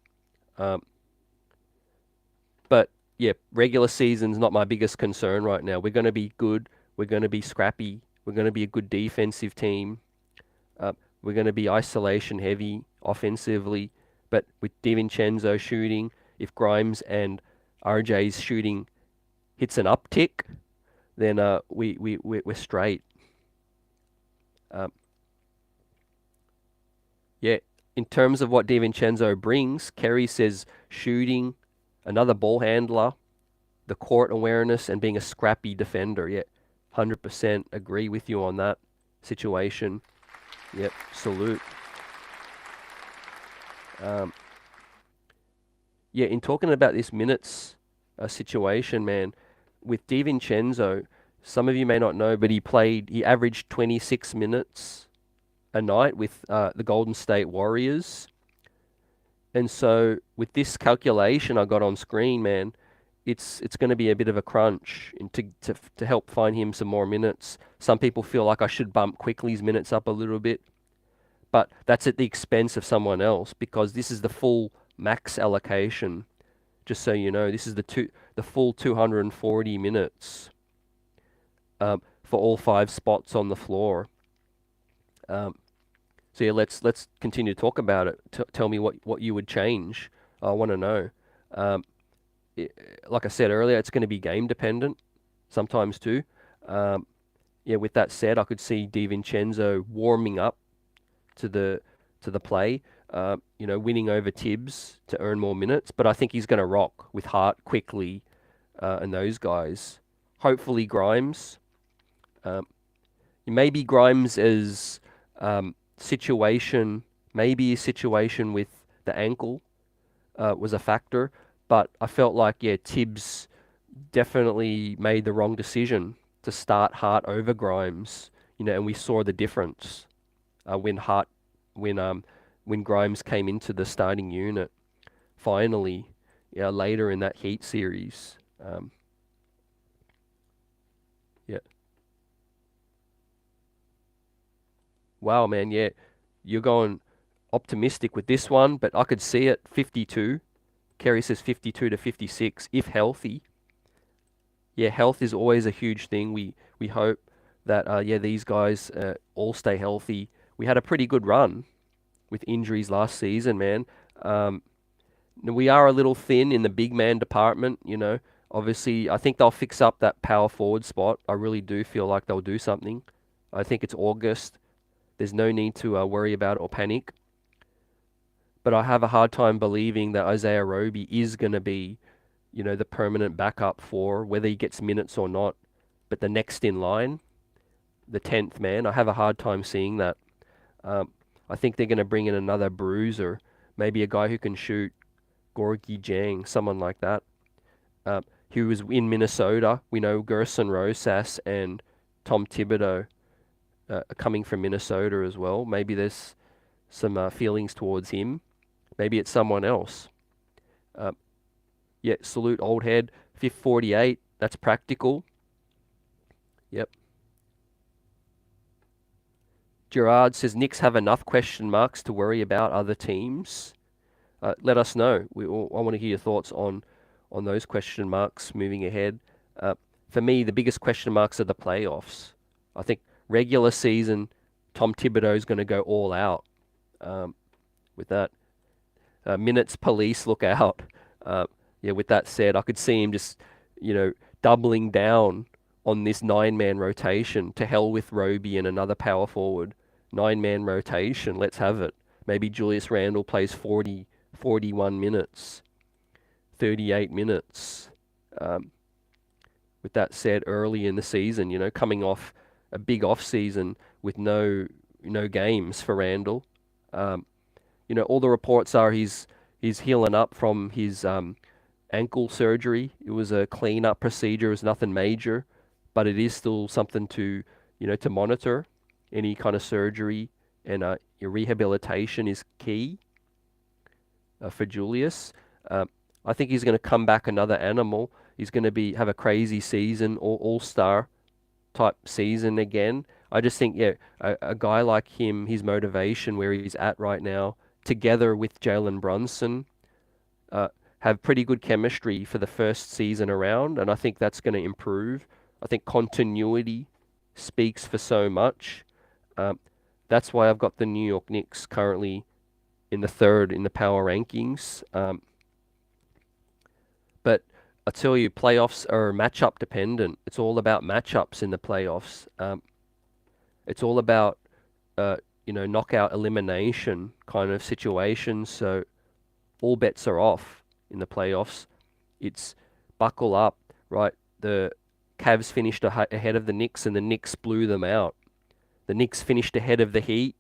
But yeah, regular season's not my biggest concern right now. We're going to be good. We're going to be scrappy. We're going to be a good defensive team. We're going to be isolation heavy offensively, but with Divincenzo shooting, if Grimes and RJ's shooting hits an uptick, then we're straight. In terms of what Divincenzo brings, Kerry says shooting, another ball handler, the court awareness, and being a scrappy defender. 100% agree with you on that situation. Yep, salute. Um, yeah, in talking about this minutes situation, man, with Divincenzo, some of you may not know, but he averaged 26 minutes a night with the Golden State Warriors. And so with this calculation I got on screen, man, it's going to be a bit of a crunch to help find him some more minutes. Some people feel like I should bump Quickley's minutes up a little bit, but that's at the expense of someone else because this is the full max allocation. Just so you know, this is the full 240 minutes for all 5 spots on the floor. So yeah, let's continue to talk about it. Tell me what you would change. I want to know. Um, like I said earlier, it's going to be game dependent sometimes too. Um, yeah, with that said, I could see DiVincenzo warming up to the play. Winning over Tibbs to earn more minutes, but I think he's going to rock with Hart, Quickley, and those guys. Hopefully Grimes. Um, maybe Grimes is situation. Maybe a situation with the ankle was a factor, but I felt like Tibbs definitely made the wrong decision to start Hart over Grimes. And we saw the difference when when Grimes came into the starting unit finally, later in that Heat series. Yeah. Wow, man. Yeah, you're going optimistic with this one, but I could see it 52. Kerry says 52 to 56 if healthy. Yeah, health is always a huge thing. We hope that these guys all stay healthy. We had a pretty good run with injuries last season, man. We are a little thin in the big man department. Obviously, I think they'll fix up that power forward spot. I really do feel like they'll do something. I think it's August. There's no need to worry about it or panic. But I have a hard time believing that Isaiah Roby is going to be, the permanent backup for whether he gets minutes or not. But the next in line, the 10th man, I have a hard time seeing that. I think they're going to bring in another bruiser, maybe a guy who can shoot, Gorgie Jang, someone like that. Who was in Minnesota. We know Gerson Rosas and Tom Thibodeau are coming from Minnesota as well. Maybe there's some feelings towards him. Maybe it's someone else. Salute old head. 548. That's practical. Yep. Gerard says Knicks have enough question marks to worry about other teams. Let us know. I want to hear your thoughts on those question marks moving ahead. For me, the biggest question marks are the playoffs. I think regular season, Tom Thibodeau is going to go all out with that. Minutes police, look out. With that said, I could see him just, doubling down on this 9-man rotation. To hell with Roby and another power forward. 9-man rotation, let's have it. Maybe Julius Randle plays 41 minutes, 38 minutes. With that said, early in the season, coming off a big off season with no games for Randle. All the reports are he's healing up from his ankle surgery. It was a clean-up procedure. It was nothing major, but it is still something to monitor. Any kind of surgery and your rehabilitation is key for Julius. I think he's going to come back another animal. He's going to have a crazy season, all-star type season again. I just think, a guy like him, his motivation where he's at right now, together with Jalen Brunson, have pretty good chemistry for the first season around, and I think that's going to improve. I think continuity speaks for so much. That's why I've got the New York Knicks currently in the 3rd in the power rankings. But I tell you, playoffs are matchup dependent. It's all about matchups in the playoffs. It's all about knockout elimination kind of situations. So all bets are off in the playoffs. It's buckle up, right? The Cavs finished ahead of the Knicks, and the Knicks blew them out. The Knicks finished ahead of the Heat,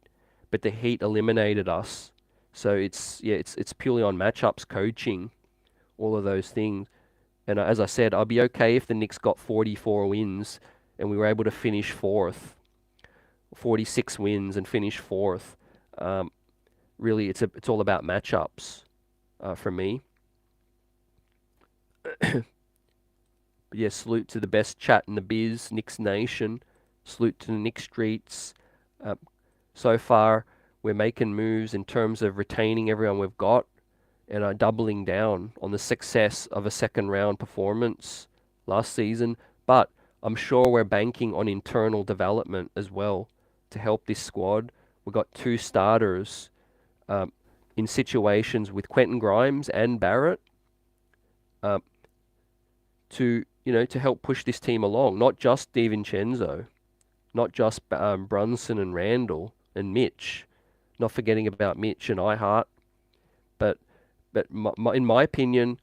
but the Heat eliminated us. So it's purely on matchups, coaching, all of those things. And as I said, I'd be okay if the Knicks got 44 wins and we were able to finish fourth, 46 wins and finish fourth. Um, really, it's all about matchups for me. Yeah, salute to the best chat in the biz, Knicks Nation. Salute to the Knicks Streets. Uh, so far, we're making moves in terms of retaining everyone we've got and are doubling down on the success of a second round performance last season. But I'm sure we're banking on internal development as well to help this squad. We've got two starters in situations with Quentin Grimes and Barrett to help push this team along. Not just Divincenzo, not just Brunson and Randle and Mitch, not forgetting about Mitch and Hart, but in my opinion,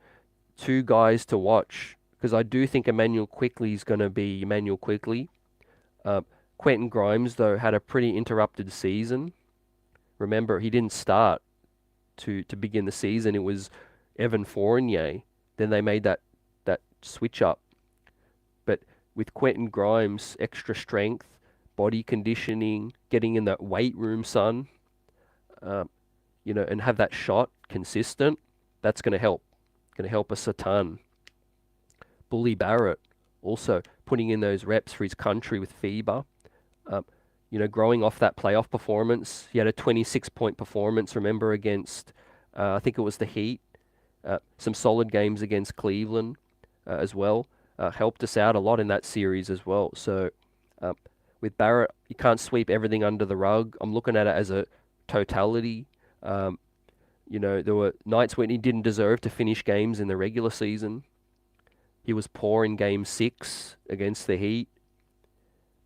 two guys to watch because I do think Emmanuel Quickley is going to be Emmanuel Quickley. Quentin Grimes though had a pretty interrupted season. Remember, he didn't start to begin the season. It was Evan Fournier. Then they made that switch up. But with Quentin Grimes, extra strength, body conditioning, getting in that weight room, son, and have that shot consistent, that's going to help. Going to help us a ton. Bully Barrett also putting in those reps for his country with FIBA. Growing off that playoff performance. He had a 26-point performance, remember, against, I think it was the Heat. Some solid games against Cleveland as well. Helped us out a lot in that series as well. So with Barrett, you can't sweep everything under the rug. I'm looking at it as a totality. There were nights when he didn't deserve to finish games in the regular season. He was poor in Game 6 against the Heat.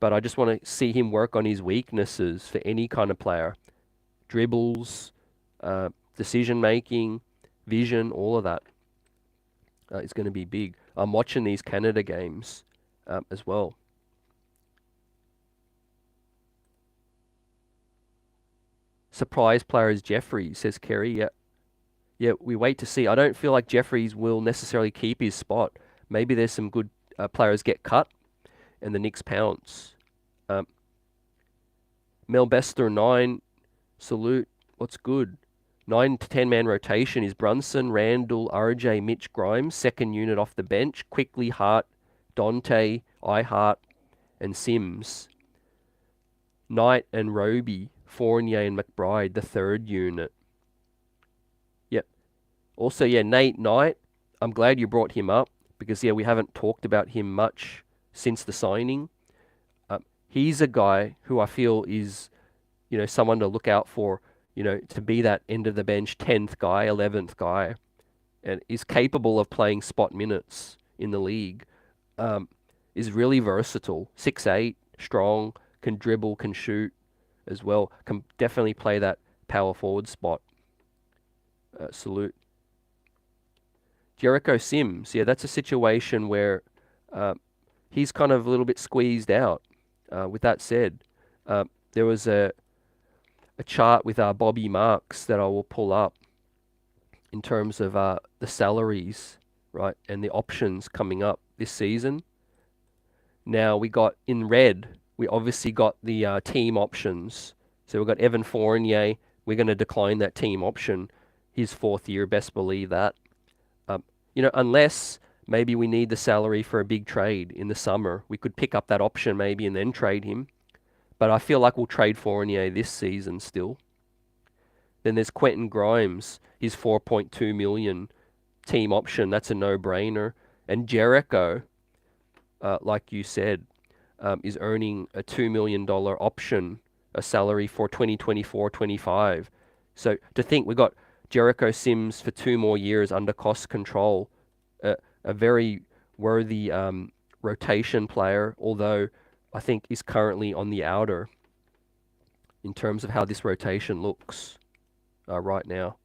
But I just want to see him work on his weaknesses for any kind of player. Dribbles, decision-making, vision, all of that is going to be big. I'm watching these Canada games as well. Surprise player is Jeffries, says Kerry. Yeah, we wait to see. I don't feel like Jeffries will necessarily keep his spot. Maybe there's some good players get cut and the Knicks pounce. Mel Bester 9, salute. What's good? 9 to 10 man rotation is Brunson, Randle, RJ, Mitch, Grimes. Second unit off the bench. Quickley, Hart, Dante, Hart, and Sims. Knight and Roby, Fournier and McBride, the third unit. Yep. Also, Nate Knight. I'm glad you brought him up because, we haven't talked about him much since the signing. He's a guy who I feel is, someone to look out for, to be that end of the bench 10th guy, 11th guy, and is capable of playing spot minutes in the league. Is really versatile, 6'8", strong, can dribble, can shoot as well, can definitely play that power forward spot. Salute. Jericho Sims, that's a situation where he's kind of a little bit squeezed out. With that said, there was a chart with Bobby Marks that I will pull up in terms of the salaries, right, and the options coming up this season. Now we got in red, we obviously got the team options. So we've got Evan Fournier. We're going to decline that team option. His fourth year, best believe that. Unless maybe we need the salary for a big trade in the summer. We could pick up that option maybe and then trade him. But I feel like we'll trade Fournier this season still. Then there's Quentin Grimes, his $4.2 million team option. That's a no-brainer. And Jericho, like you said, is earning a $2 million option, a salary for 2024-25. So to think we got Jericho Sims for 2 more years under cost control, a very worthy rotation player, although I think is currently on the outer in terms of how this rotation looks right now.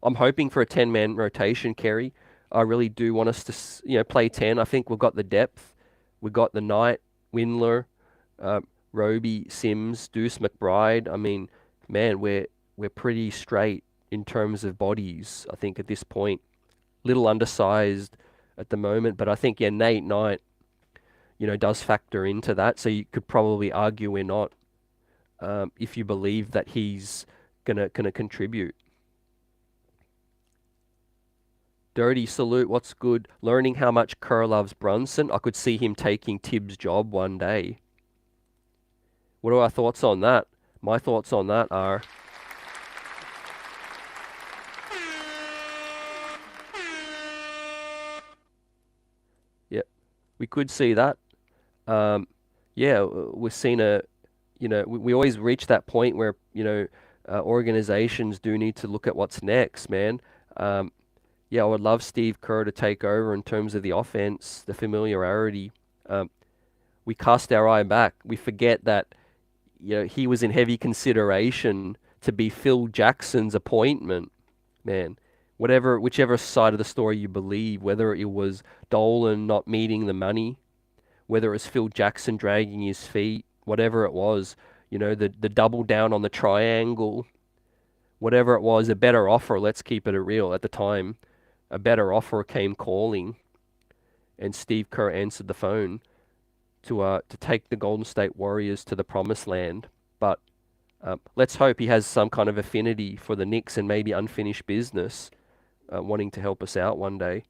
I'm hoping for a 10-man rotation, Kerry. I really do want us to play 10. I think we've got the depth. We've got the Knight, Windler, Roby, Sims, Deuce McBride. I mean, man, we're pretty straight in terms of bodies. I think at this point, little undersized at the moment, but I think yeah, Nate Knight, does factor into that. So you could probably argue we're not, if you believe that he's gonna contribute. Dirty salute, what's good? Learning how much Kerr loves Brunson. I could see him taking Tibbs' job one day. What are our thoughts on that? My thoughts on that are, yeah, we could see that. Um, yeah, we've seen we always reach that point where, organizations do need to look at what's next, man. Um, yeah, I would love Steve Kerr to take over in terms of the offense, the familiarity. Um, we cast our eye back. We forget that, he was in heavy consideration to be Phil Jackson's appointment, man. Whichever side of the story you believe, whether it was Dolan not meeting the money, whether it was Phil Jackson dragging his feet, whatever it was, the double down on the triangle, whatever it was, a better offer, let's keep it real at the time, a better offer came calling, and Steve Kerr answered the phone to take the Golden State Warriors to the promised land. But let's hope he has some kind of affinity for the Knicks and maybe unfinished business, wanting to help us out one day.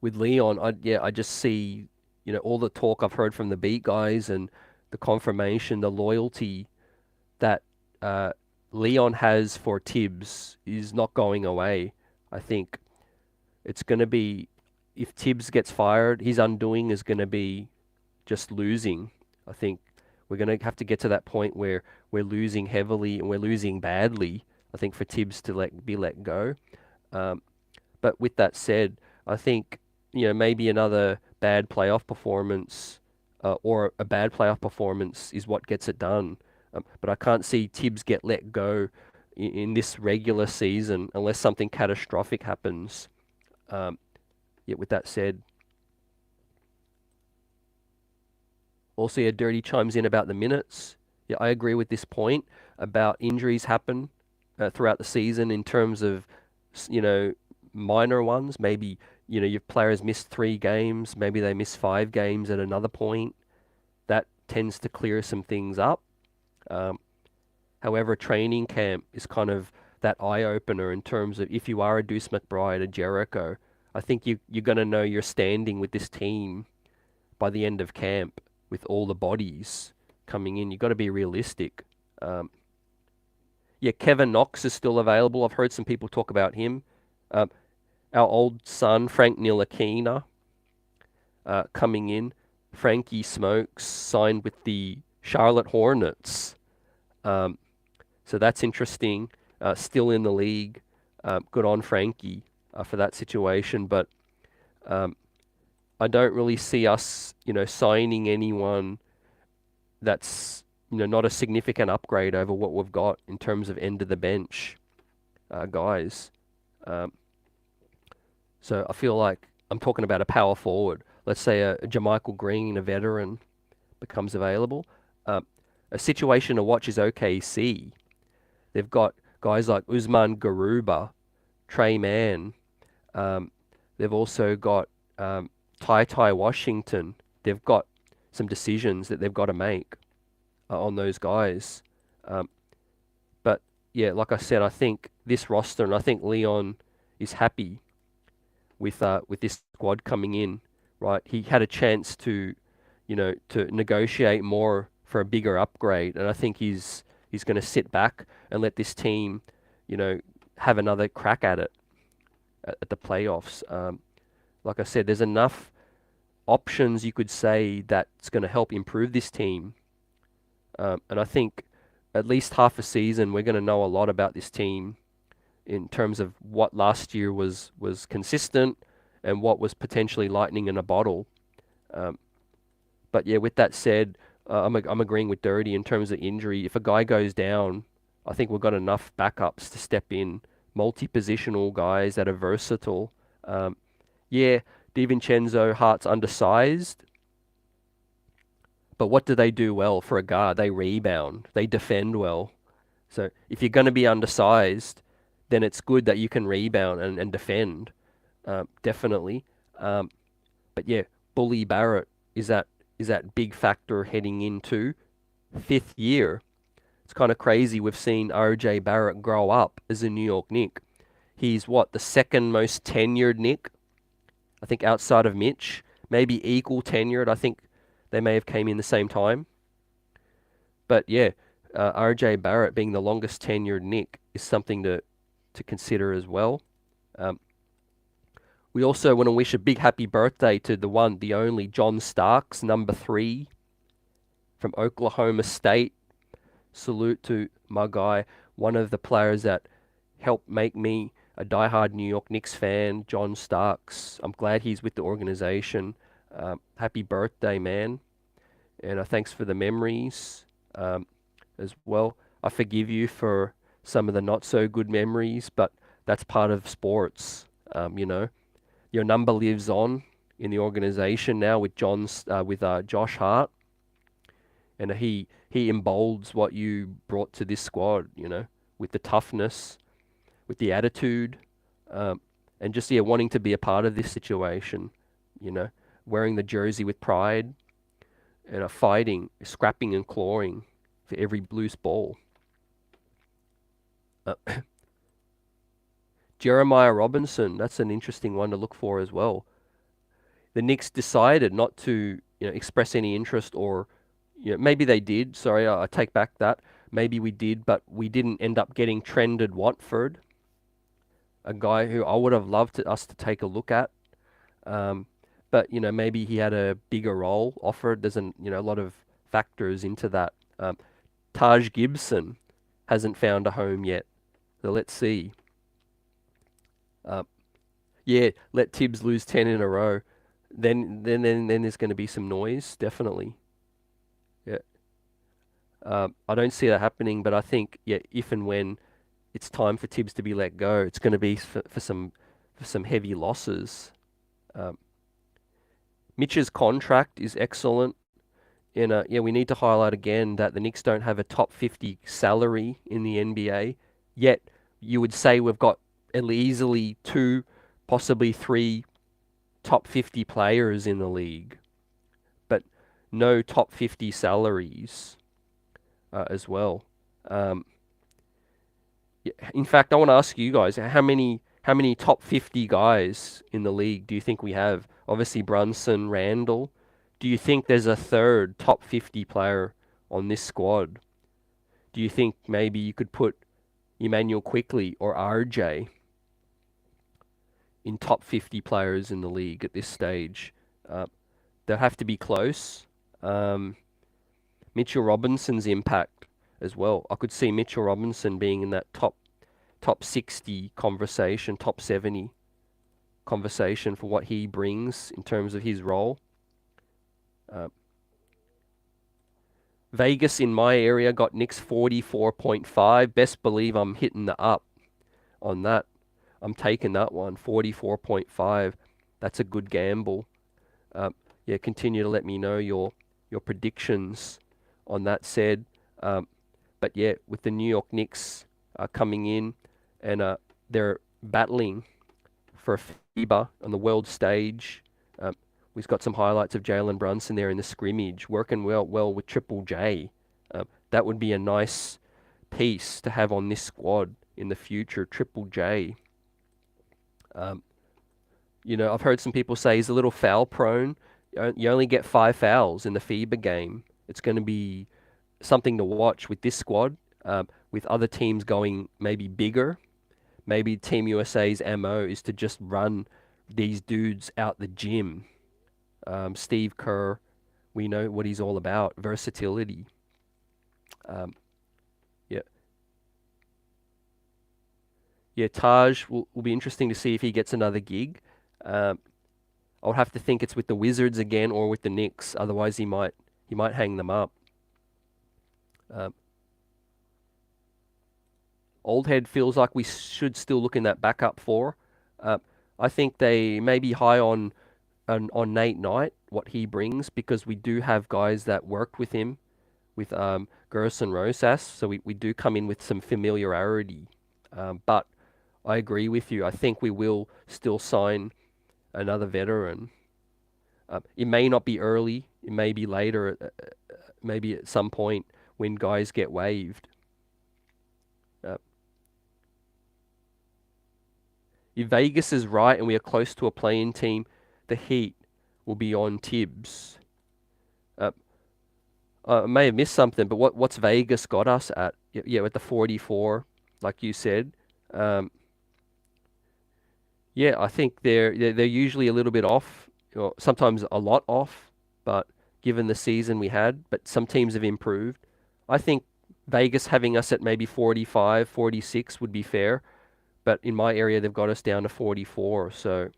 With Leon, I just see, all the talk I've heard from the beat guys and the confirmation, the loyalty that Leon has for Tibbs is not going away. I think it's going to be, if Tibbs gets fired, his undoing is going to be just losing. I think we're going to have to get to that point where we're losing heavily and we're losing badly, I think, for Tibbs to be let go. But with that said, I think, maybe another bad playoff performance or a bad playoff performance is what gets it done. But I can't see Tibbs get let go in this regular season unless something catastrophic happens. Yet with that said, also, yeah, Dirty chimes in about the minutes. Yeah, I agree with this point about injuries happen throughout the season in terms of, minor ones. Maybe, your players miss 3 games, maybe they miss 5 games at another point. That tends to clear some things up. However, training camp is kind of that eye-opener in terms of if you are a Deuce McBride, a Jericho, I think you're going to know your standing with this team by the end of camp with all the bodies coming in. You've got to be realistic. Yeah, Kevin Knox is still available. I've heard some people talk about him. Our old son, Frank Ntilikina, coming in. Frankie Smokes signed with the Charlotte Hornets. So that's interesting. Still in the league. Good on Frankie for that situation. But I don't really see us, signing anyone that's, not a significant upgrade over what we've got in terms of end of the bench guys. So I feel like I'm talking about a power forward. Let's say a Jermichael Green, a veteran, becomes available. A situation to watch is OKC. They've got guys like Usman Garuba, Trey Mann. They've also got Ty Washington. They've got some decisions that they've got to make on those guys. But yeah, like I said, I think this roster, and I think Leon is happy with this squad coming in. Right, he had a chance to, to negotiate more for a bigger upgrade, and I think he's going to sit back and let this team, have another crack at it at the playoffs. Like I said, there's enough options you could say that's going to help improve this team. And I think at least half a season, we're going to know a lot about this team in terms of what last year was consistent and what was potentially lightning in a bottle. But yeah, with that said, I'm agreeing with Dirty in terms of injury. If a guy goes down, I think we've got enough backups to step in, multi-positional guys that are versatile. Yeah, Divincenzo, Hart's undersized, But what do they do well for a guard? They rebound. They defend well. So if you're going to be undersized, then it's good that you can rebound and defend. Definitely. Um, but yeah, Bully Barrett is that big factor heading into fifth year. It's kind of crazy. We've seen RJ Barrett grow up as a New York Knick. He's what, the second most tenured Knick? I think outside of Mitch, maybe equal tenured. I think they may have came in the same time. But yeah, RJ Barrett being the longest tenured Knick is something to consider as well. Um, we also want to wish a big happy birthday to the one, the only John Starks, number 3 from Oklahoma State. Salute to my guy, one of the players that helped make me a diehard New York Knicks fan, John Starks. I'm glad he's with the organization. Happy birthday, man. And thanks for the memories as well. I forgive you for some of the not so good memories, but that's part of sports. Your number lives on in the organization now with Josh Hart, and he embolds what you brought to this squad. With the toughness, with the attitude, and just wanting to be a part of this situation. Wearing the jersey with pride, and fighting, scrapping and clawing for every loose ball. Jeremiah Robinson, that's an interesting one to look for as well. The Knicks decided not to express any interest, or maybe they did. Sorry, I take back that. Maybe we did, but we didn't end up getting Trended Watford, a guy who I would have loved us to take a look at. But maybe he had a bigger role offered. There's a lot of factors into that. Taj Gibson hasn't found a home yet, so let's see. Yeah, let Tibbs lose 10 in a row, then there's going to be some noise, definitely. Yeah. I don't see that happening, but I think if and when it's time for Tibbs to be let go, it's going to be for some heavy losses. Mitch's contract is excellent. And we need to highlight again that the Knicks don't have a top 50 salary in the NBA. Yet you would say we've got easily 2, possibly 3 top 50 players in the league, but no top 50 salaries as well. In fact, I want to ask you guys, how many top 50 guys in the league do you think we have? Obviously Brunson, Randle. Do you think there's a third top 50 player on this squad? Do you think maybe you could put Emmanuel Quickley or RJ in top 50 players in the league at this stage? They'll have to be close. Mitchell Robinson's impact as well. I could see Mitchell Robinson being in that top 60 conversation, top 70 conversation for what he brings in terms of his role. Vegas in my area got Knicks 44.5. Best believe I'm hitting the up on that. I'm taking that one, 44.5. That's a good gamble. Continue to let me know your predictions on that said. But with the New York Knicks coming in, and they're battling for a FIBA on the world stage. We've got some highlights of Jalen Brunson there in the scrimmage, working well with Triple J. That would be a nice piece to have on this squad in the future, Triple J. I've heard some people say he's a little foul prone. You only get 5 fouls in the FIBA game. It's going to be something to watch with this squad, with other teams going maybe bigger. Maybe Team USA's MO is to just run these dudes out the gym. Steve Kerr, we know what he's all about, versatility. Taj will be interesting to see if he gets another gig. I'll have to think it's with the Wizards again or with the Knicks. Otherwise, he might hang them up. Oldhead feels like we should still look in that backup 4. I think they may be high on an on Nate Knight, what he brings, because we do have guys that worked with him, with Gerson Rosas, so we do come in with some familiarity. But I agree with you. I think we will still sign another veteran. It may not be early. It may be later. Maybe at some point when guys get waived. Uh, if Vegas is right and we are close to a play-in team, the Heat will be on Tibbs. Uh, I may have missed something, but what's Vegas got us at? Yeah, at the 44, like you said. Um, yeah, I think they're usually a little bit off, or sometimes a lot off, but given the season we had, but some teams have improved. I think Vegas having us at maybe 45, 46 would be fair, but in my area they've got us down to 44, so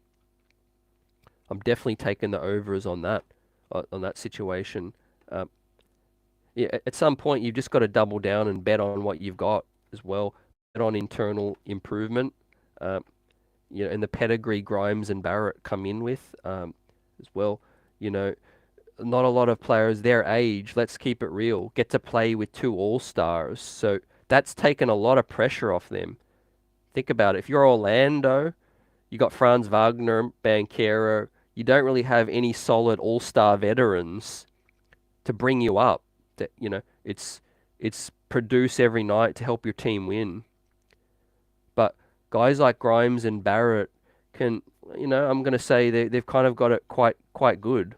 I'm definitely taking the overs on that situation. Um, yeah, at some point you've just got to double down and bet on what you've got as well. Bet on internal improvement. Um, and the pedigree Grimes and Barrett come in with as well. You know, not a lot of players their age, let's keep it real, get to play with two all-stars. So that's taken a lot of pressure off them. Think about it. If you're Orlando, you got Franz Wagner, Banchero, you don't really have any solid all-star veterans to bring you up. That it's produce every night to help your team win. But guys like Grimes and Barrett can, I'm going to say they've kind of got it quite good.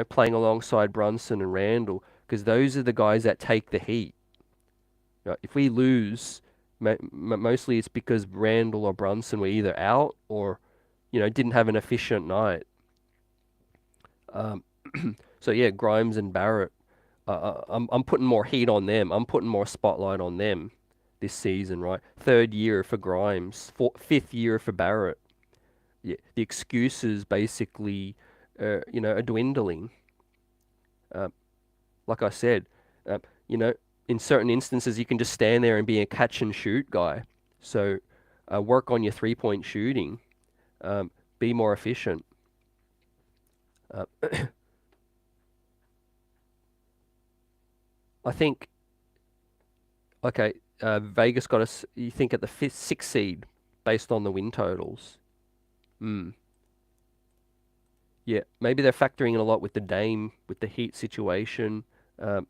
Playing alongside Brunson and Randle, because those are the guys that take the heat. If we lose, mostly it's because Randle or Brunson were either out or, didn't have an efficient night. Um, so yeah, Grimes and Barrett, I'm putting more heat on them. I'm putting more spotlight on them this season, right? Third year for Grimes, fifth year for Barrett. Yeah, the excuses basically, are dwindling. Uh, like I said, uh, you know, in certain instances, you can just stand there and be a catch and shoot guy. So, work on your 3-point shooting. Be more efficient. Uh, I think, okay, Vegas got us, you think, at the fifth, sixth seed based on the win totals. Hmm. Yeah, maybe they're factoring in a lot with the Dame, with the Heat situation. Um,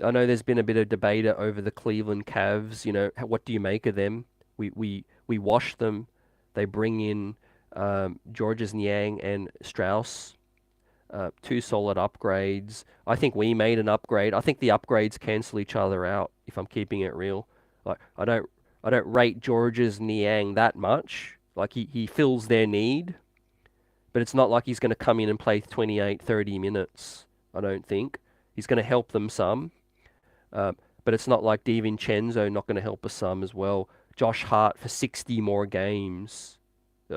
I know there's been a bit of debate over the Cleveland Cavs. What do you make of them? We wash them. They bring in Georges Niang and Strauss, two solid upgrades. I think we made an upgrade. I think the upgrades cancel each other out, if I'm keeping it real. Like I don't rate Georges Niang that much. Like he fills their need, but it's not like he's going to come in and play 28, 30 minutes. I don't think. He's going to help them some. But it's not like Divincenzo not going to help us some as well. Josh Hart for 60 more games,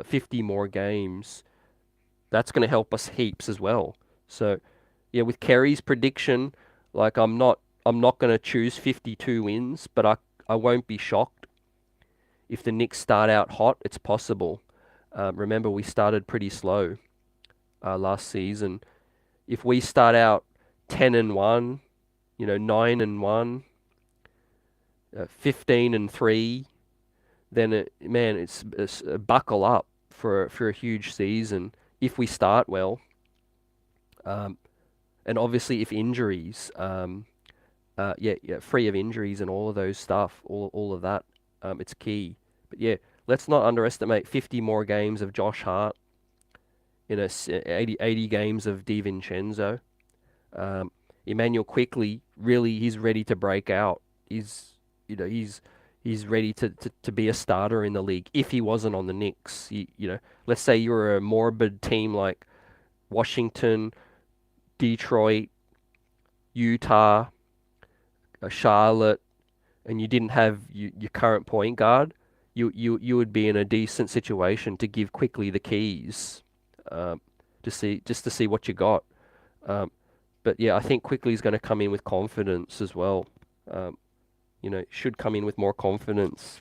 50 more games. That's going to help us heaps as well. So, yeah, with Kerry's prediction, like I'm not going to choose 52 wins, but I won't be shocked if the Knicks start out hot. It's possible. Remember, we started pretty slow last season. If we start out 10-1, 9-1, 15-3, then it's buckle up for a huge season if we start well. And obviously if injuries, free of injuries and all of those stuff, all of that, it's key. But yeah, let's not underestimate 50 more games of Josh Hart, 80 games of Divincenzo. Emmanuel Quickley, really, he's ready to break out. He's ready to be a starter in the league if he wasn't on the Knicks. Let's say you're a morbid team like Washington, Detroit, Utah, Charlotte, and you didn't have your current point guard. You would be in a decent situation to give Quickley the keys, to see what you got. But yeah, I think Quickley's going to come in with confidence as well. Should come in with more confidence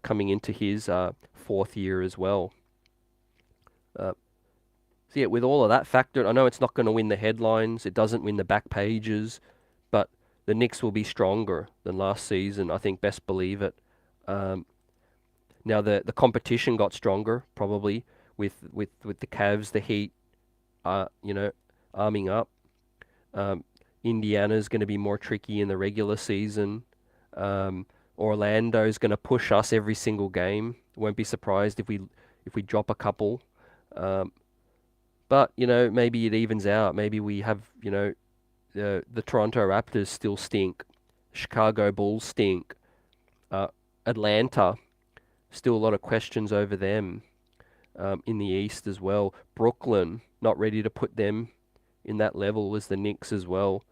coming into his fourth year as well. Uh, So yeah, with all of that factored, I know it's not going to win the headlines. It doesn't win the back pages, but the Knicks will be stronger than last season. I think best believe it. Um, Now the competition got stronger probably with the Cavs, the Heat, you know, arming up. Um, Indiana's going to be more tricky in the regular season. Um, Orlando's going to push us every single game. Won't be surprised if we drop a couple. Um, but maybe it evens out. Maybe we have the Toronto Raptors still stink. Chicago Bulls stink. Uh, Atlanta, still a lot of questions over them. In the East as well. Brooklyn, not ready to put them in that level as the Knicks as well.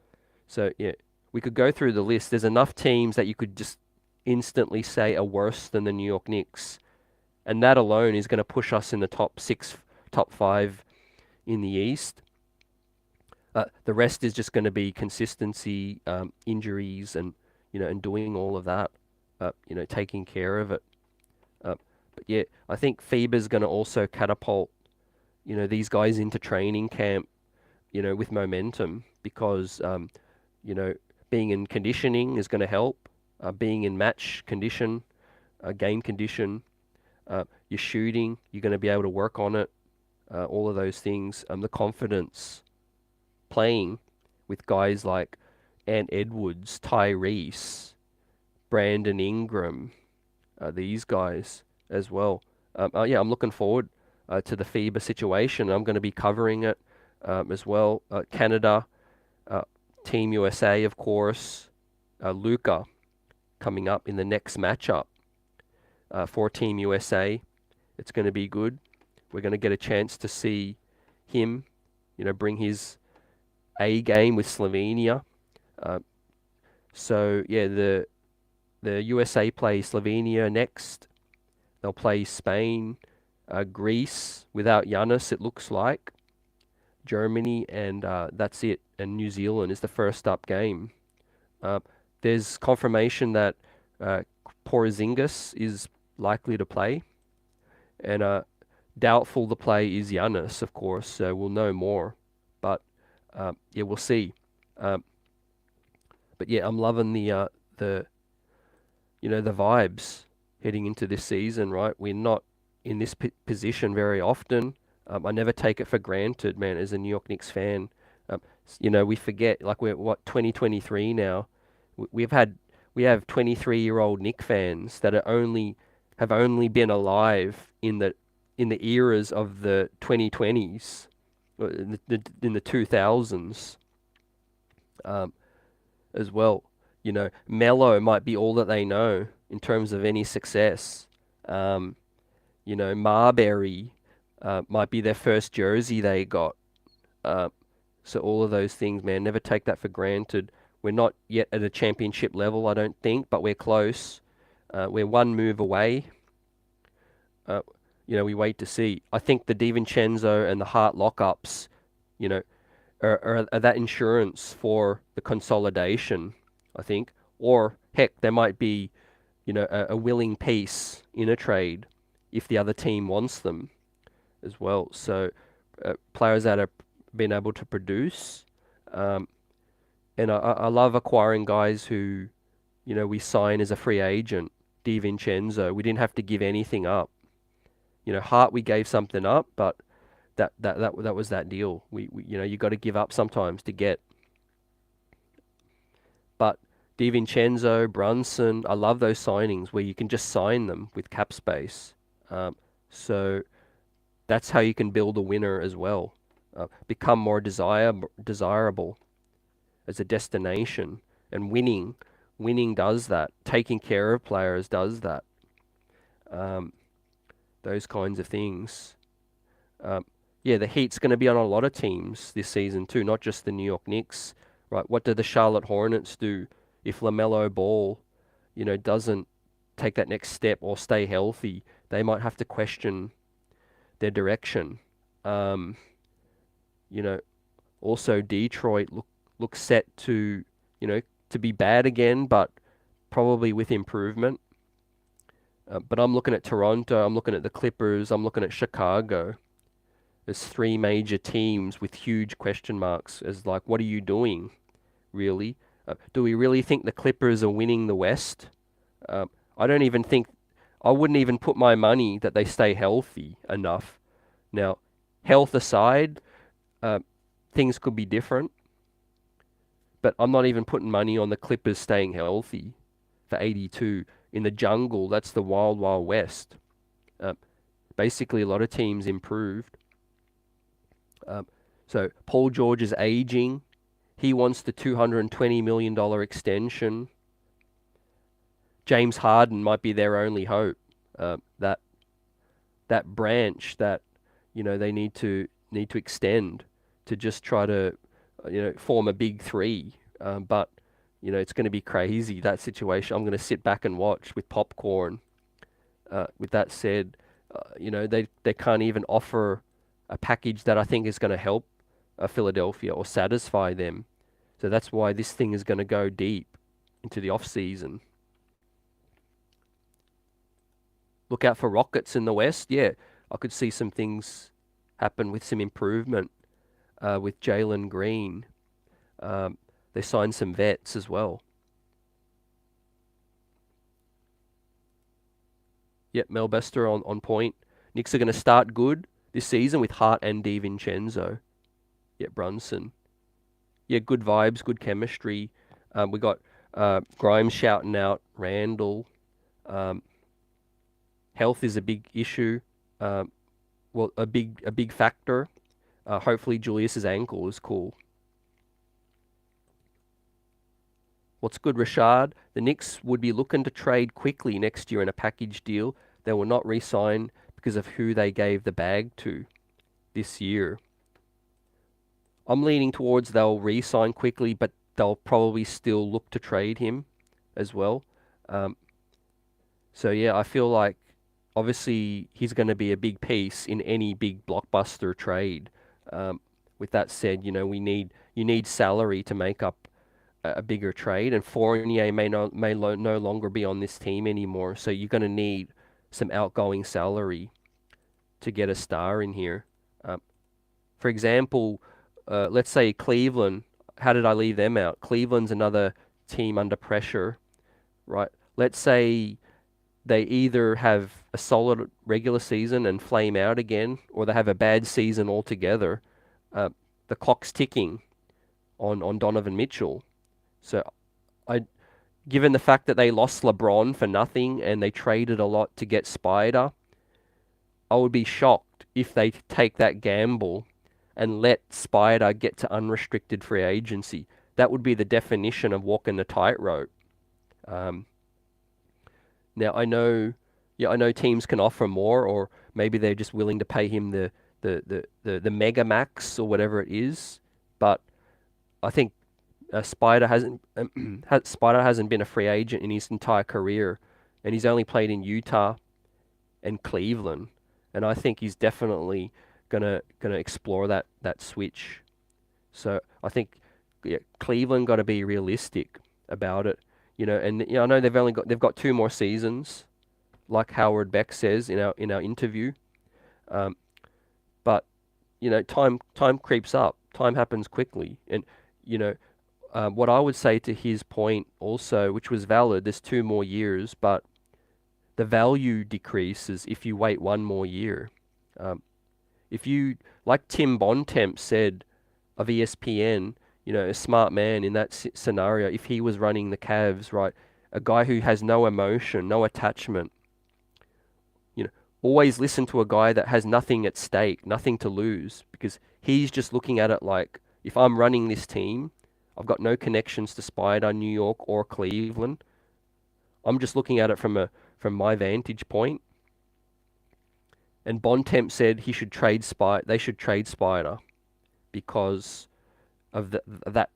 So yeah, we could go through the list. There's enough teams that you could just instantly say are worse than the New York Knicks, and that alone is going to push us in the top six, top five in the East. The rest is just going to be consistency, injuries, and doing all of that. Taking care of it. But yeah, I think FIBA's going to also catapult these guys into training camp with momentum because being in conditioning is going to help. Being in match condition, game condition, your shooting, you're going to be able to work on it. All of those things. The confidence playing with guys like Ant Edwards, Tyrese, Brandon Ingram, these guys as well. Yeah, I'm looking forward to the FIBA situation. I'm going to be covering it as well. Canada, Team USA, of course. Luka coming up in the next matchup for Team USA. It's going to be good. We're going to get a chance to see him, bring his A game with Slovenia. So yeah, the USA play Slovenia next. They'll play Spain, Greece without Giannis, it looks like. Germany, and that's it. And New Zealand is the first up game. There's confirmation that Porzingis is likely to play, and doubtful to play is Giannis, of course. So we'll know more, but yeah, we'll see. But yeah, I'm loving the the vibes heading into this season. Right, we're not in this position very often. I never take it for granted, man, as a New York Knicks fan. We forget, like we're 2023 now. We have 23-year-old Knick fans that have only been alive in the eras of the 2020s, in the 2000s, as well. Melo might be all that they know in terms of any success. Marbury might be their first jersey they got. So all of those things, man, never take that for granted. We're not yet at a championship level, I don't think, but we're close. We're one move away. We wait to see. I think the Divincenzo and the Hart lockups, are that insurance for the consolidation, I think. Or, heck, there might be, a willing piece in a trade if the other team wants them as well. So players that have been able to produce. And I love acquiring guys who, we sign as a free agent. Divincenzo, we didn't have to give anything up. Hart, we gave something up, but that was that deal. We you got to give up sometimes to get. But Divincenzo, Brunson, I love those signings where you can just sign them with cap space. So that's how you can build a winner as well. Become more desirable as a destination, and winning does that. Taking care of players does that. Those kinds of things. Yeah, the Heat's going to be on a lot of teams this season too, not just the New York Knicks. Right? What do the Charlotte Hornets do if LaMelo Ball, doesn't take that next step or stay healthy? They might have to question their direction. Also Detroit looks set to be bad again, but probably with improvement. But I'm looking at Toronto, I'm looking at the Clippers, I'm looking at Chicago. There's three major teams with huge question marks as like, what are you doing, really? Do we really think the Clippers are winning the West? Um, I don't even think, I wouldn't even put my money that they stay healthy enough. Now, health aside, uh, things could be different, but I'm not even putting money on the Clippers staying healthy for 82. In the jungle, that's the wild, wild west. Basically, a lot of teams improved. So Paul George is aging. He wants the $220 million extension. James Harden might be their only hope. That branch that they need to extend to just try to form a big three. But it's going to be crazy, that situation. I'm going to sit back and watch with popcorn. With that said, they can't even offer a package that I think is going to help Philadelphia or satisfy them. So that's why this thing is going to go deep into the off season. Look out for Rockets in the West. Yeah, I could see some things happen with some improvement with Jalen Green. They signed some vets as well. Yep, Mel Bester on point. Knicks are going to start good this season with Hart and Divincenzo. Yeah, Brunson. Yeah, good vibes, good chemistry. We got Grimes shouting out Randle. Health is a big issue. Well, a big factor. Hopefully Julius's ankle is cool. What's good, Rashad? The Knicks would be looking to trade Quickley next year in a package deal. They will not re-sign because of who they gave the bag to this year. I'm leaning towards they'll re-sign Quickley, but they'll probably still look to trade him as well. So yeah, I feel like obviously he's going to be a big piece in any big blockbuster trade. With that said, you need salary to make up a bigger trade, and Fournier may no longer be on this team anymore. So you're going to need some outgoing salary to get a star in here. For example, let's say Cleveland. How did I leave them out? Cleveland's another team under pressure, right? Let's say they either have a solid regular season and flame out again, or they have a bad season altogether. The clock's ticking on Donovan Mitchell. So, given the fact that they lost LeBron for nothing and they traded a lot to get Spider, I would be shocked if they take that gamble and let Spider get to unrestricted free agency. That would be the definition of walking the tightrope. Now I know teams can offer more, or maybe they're just willing to pay him the mega max or whatever it is. But I think Spider hasn't been a free agent in his entire career, and he's only played in Utah and Cleveland, and I think he's definitely gonna explore that switch. So I think Cleveland got to be realistic about it, and I know they've got 2 more seasons, like Howard Beck says in our interview, but time creeps up, time happens quickly, and what I would say to his point also, which was valid, there's 2 more years, but the value decreases if you wait 1 more year. If you, like Tim Bontemps said of ESPN, a smart man in that scenario, if he was running the Cavs, right, a guy who has no emotion, no attachment, always listen to a guy that has nothing at stake, nothing to lose, because he's just looking at it like, if I'm running this team, I've got no connections to Spider, New York, or Cleveland. I'm just looking at it from my vantage point. And Bontemps said they should trade Spider because of that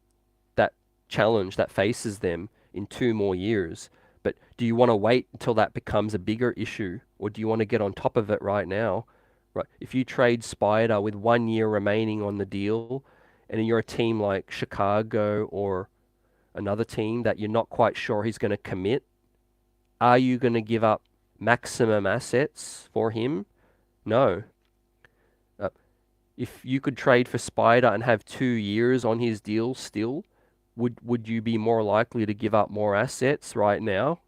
challenge that faces them in 2 more years. But do you want to wait until that becomes a bigger issue, or do you want to get on top of it right now? Right. If you trade Spider with 1 year remaining on the deal, and you're a team like Chicago or another team that you're not quite sure he's going to commit, are you going to give up maximum assets for him? No. if you could trade for Spider and have 2 years on his deal still, would you be more likely to give up more assets right now?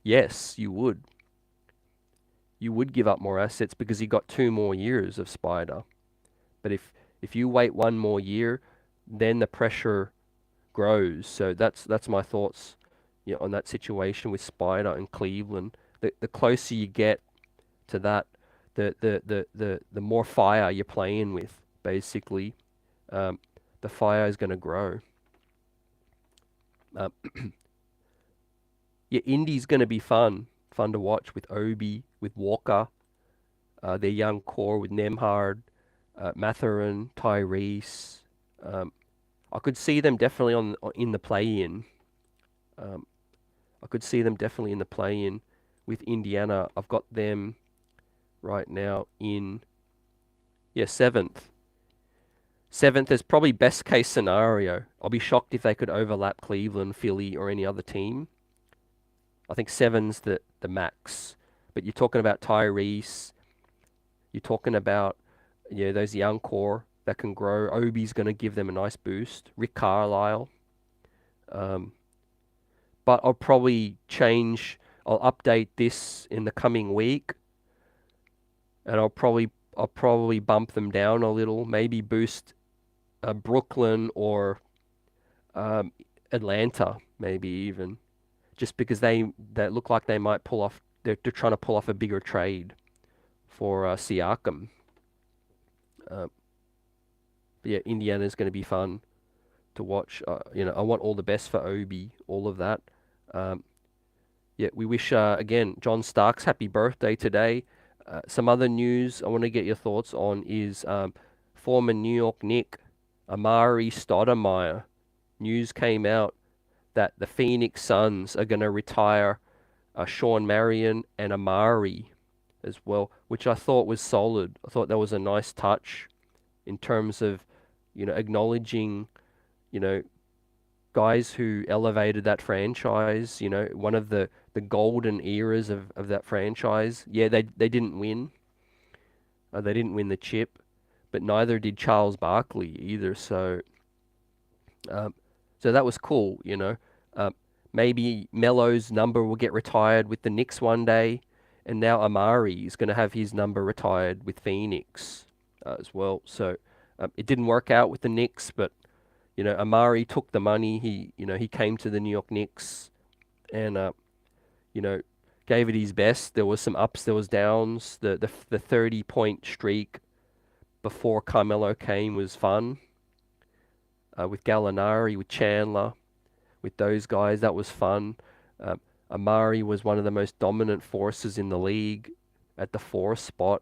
Yes, you would. You would give up more assets because you got 2 more years of Spider. But if you wait 1 more year, then the pressure grows. So that's my thoughts, on that situation with Spider and Cleveland. The closer you get to that, the more fire you're playing with, basically. The fire is going to grow. Yeah, Indy's going to be fun to watch with Obi, with Walker, their young core with Nemhard, Mathurin, Tyrese. I could see them definitely in the play-in. I could see them definitely in the play-in with Indiana. I've got them right now in, seventh. Seventh is probably best case scenario. I'll be shocked if they could overlap Cleveland, Philly, or any other team. I think seven's the max. But you're talking about Tyrese. You're talking about those young core that can grow. Obi's going to give them a nice boost. Rick Carlisle. But I'll probably I'll update this in the coming week. And I'll probably bump them down a little. Maybe boost Brooklyn or Atlanta, maybe even. Just because they look like they might pull off, they're trying to pull off a bigger trade for Siakam. But yeah, Indiana's going to be fun to watch. I want all the best for Obi, all of that. Yeah, we wish, again, John Starks happy birthday today. Some other news I want to get your thoughts on is former New York Knick Amari Stoudemire. News came out that the Phoenix Suns are going to retire Sean Marion and Amari as well, which I thought was solid. I thought that was a nice touch in terms of, acknowledging, guys who elevated that franchise, one of the golden eras of that franchise. Yeah, they didn't win. They didn't win the chip, but neither did Charles Barkley either. So that was cool, maybe Melo's number will get retired with the Knicks one day, and now Amari is going to have his number retired with Phoenix as well. So it didn't work out with the Knicks, but Amari took the money. He came to the New York Knicks, and gave it his best. There was some ups, there was downs. The 30-point streak before Carmelo came was fun. With Gallinari, with Chandler, with those guys, that was fun. Amari was one of the most dominant forces in the league at the 4 spot.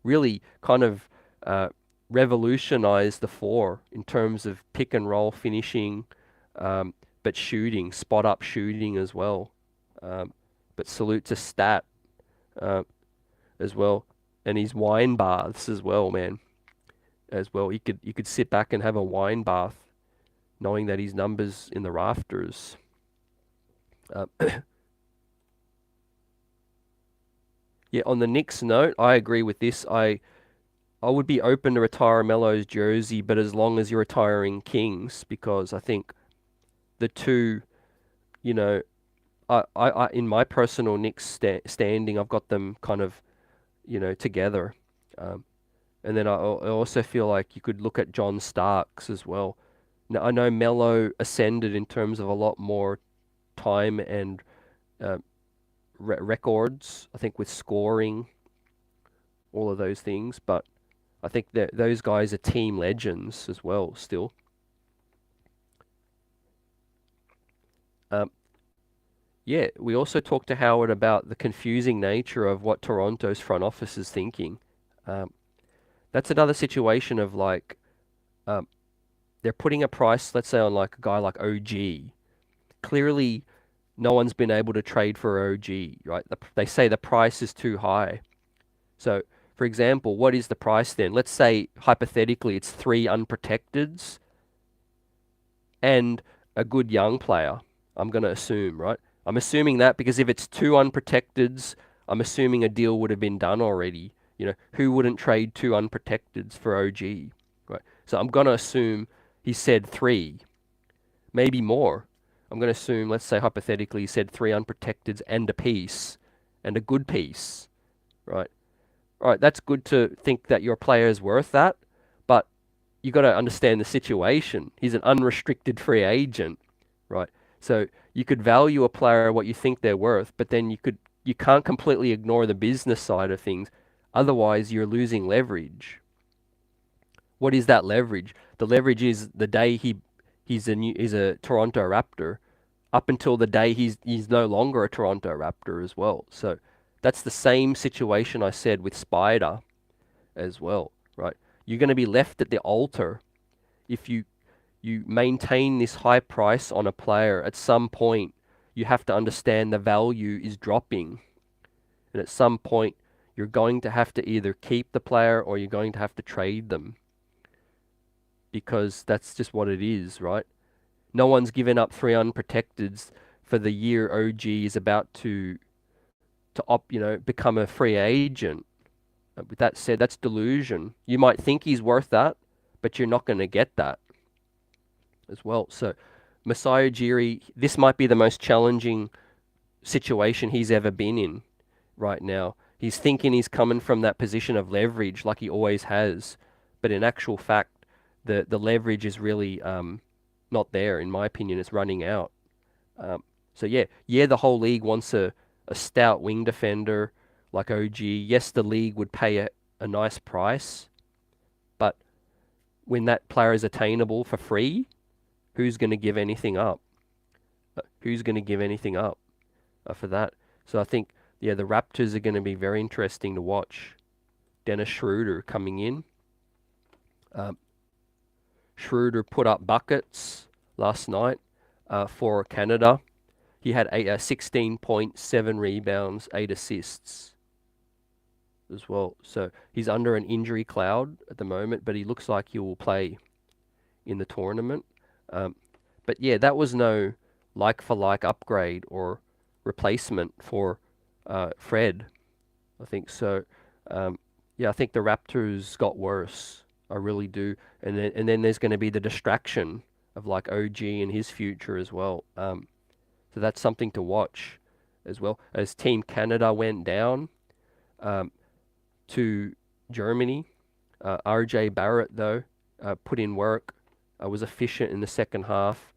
Really kind of revolutionized the 4 in terms of pick and roll finishing, but shooting, spot up shooting as well. But salute to Stat as well, and his wine baths as well, man. As well, you could sit back and have a wine bath, knowing that his number's in the rafters. Yeah, on the Knicks note, I agree with this. I would be open to retire Melo's jersey, but as long as you're retiring Kings, because I think the two, I in my personal Knicks standing, I've got them kind of, together. And then I also feel like you could look at John Starks as well. Now, I know Melo ascended in terms of a lot more time and records, I think, with scoring, all of those things, but I think that those guys are team legends as well still. Yeah, we also talked to Howard about the confusing nature of what Toronto's front office is thinking. That's another situation of like, they're putting a price, let's say, on like a guy like OG. Clearly, no one's been able to trade for OG, right? They say the price is too high. So, for example, what is the price then? Let's say, hypothetically, it's 3 unprotecteds and a good young player. I'm going to assume, right? I'm assuming that because if it's 2 unprotecteds, I'm assuming a deal would have been done already. Who wouldn't trade 2 unprotecteds for OG? Right. So I'm going to assume he said 3, maybe more. I'm going to assume, let's say hypothetically, he said 3 unprotecteds and a piece, and a good piece. Right. All right, that's good to think that your player is worth that, but you got to understand the situation. He's an unrestricted free agent, right? So you could value a player what you think they're worth, but then you can't completely ignore the business side of things. Otherwise, you're losing leverage. What is that leverage? The leverage is the day he's a Toronto Raptor, up until the day he's no longer a Toronto Raptor as well. So that's the same situation I said with Spider as well, right? You're going to be left at the altar if you maintain this high price on a player. At some point, you have to understand the value is dropping, and at some point, you're going to have to either keep the player or you're going to have to trade them, because that's just what it is, right? No one's given up 3 unprotecteds for the year OG is about to become a free agent. With that said, that's delusion. You might think he's worth that, but you're not going to get that as well. So Masai Ujiri, this might be the most challenging situation he's ever been in right now. He's thinking he's coming from that position of leverage like he always has, but in actual fact, the leverage is really not there. In my opinion, it's running out. So the whole league wants a stout wing defender like OG. Yes, the league would pay a nice price, but when that player is attainable for free, who's going to give anything up? Who's going to give anything up for that? So I think, the Raptors are going to be very interesting to watch. Dennis Schroeder coming in. Schroeder put up buckets last night for Canada. He had 16 points, 7 rebounds, 8 assists as well. So he's under an injury cloud at the moment, but he looks like he will play in the tournament. But that was no like-for-like upgrade or replacement for Fred, I think. So, I think the Raptors got worse. I really do. And then there's going to be the distraction of like OG and his future as well. So that's something to watch as well. As Team Canada went down to Germany, RJ Barrett, though, put in work, was efficient in the second half.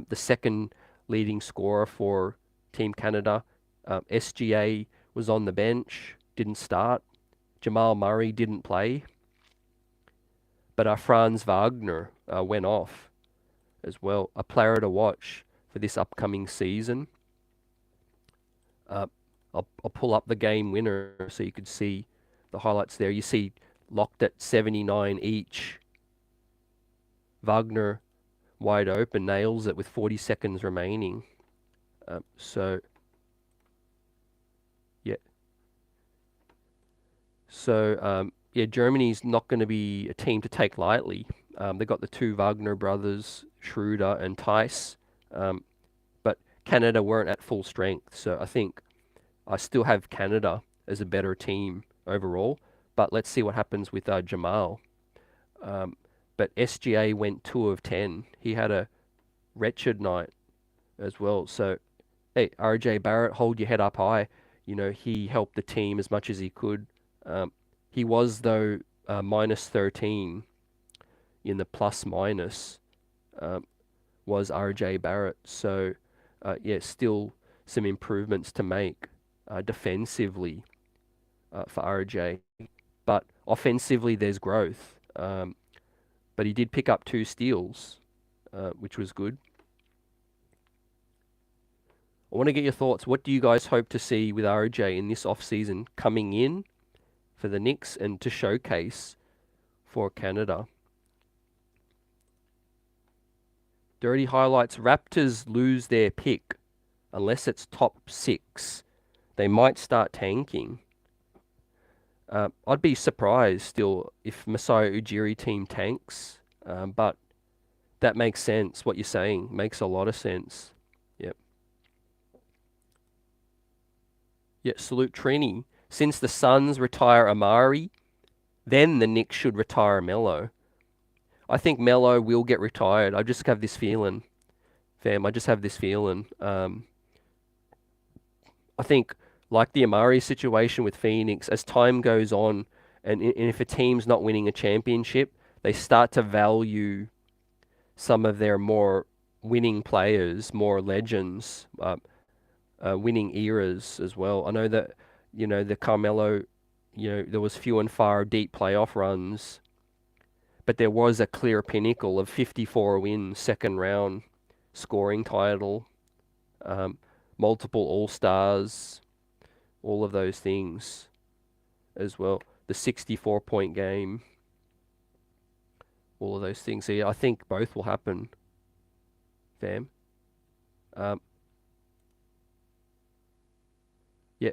The second leading scorer for Team Canada. SGA was on the bench, didn't start. Jamal Murray didn't play. But Franz Wagner went off as well. A player to watch for this upcoming season. I'll pull up the game winner so you could see the highlights there. You see locked at 79 each. Wagner wide open, nails it with 40 seconds remaining. Germany's not going to be a team to take lightly. They've got the 2 Wagner brothers, Schroeder and Tice, but Canada weren't at full strength. So I think I still have Canada as a better team overall, but let's see what happens with Jamal. But SGA went 2 of 10. He had a wretched night as well. So, hey, RJ Barrett, hold your head up high. He helped the team as much as he could. He was, though, minus 13 in the plus minus was RJ Barrett. So, still some improvements to make defensively for RJ. But offensively, there's growth. But he did pick up 2 steals, which was good. I want to get your thoughts. What do you guys hope to see with RJ in this offseason coming in for the Knicks and to showcase for Canada? Dirty highlights. Raptors lose their pick unless it's top 6. They might start tanking. I'd be surprised still if Masai Ujiri team tanks, but that makes sense. What you're saying makes a lot of sense. Yep. Salute Trini. since the Suns retire Amari, then the Knicks should retire Melo. I think Melo will get retired. I just have this feeling, fam. I just have this feeling. I think, like the Amari situation with Phoenix, as time goes on, and if a team's not winning a championship, they start to value some of their more winning players, more legends, winning eras as well. I know that, the Carmelo, there was few and far deep playoff runs, but there was a clear pinnacle of 54 wins, second round scoring title, multiple All-Stars, all of those things as well. The 64-point game, all of those things. So yeah, I think both will happen, fam. Yeah,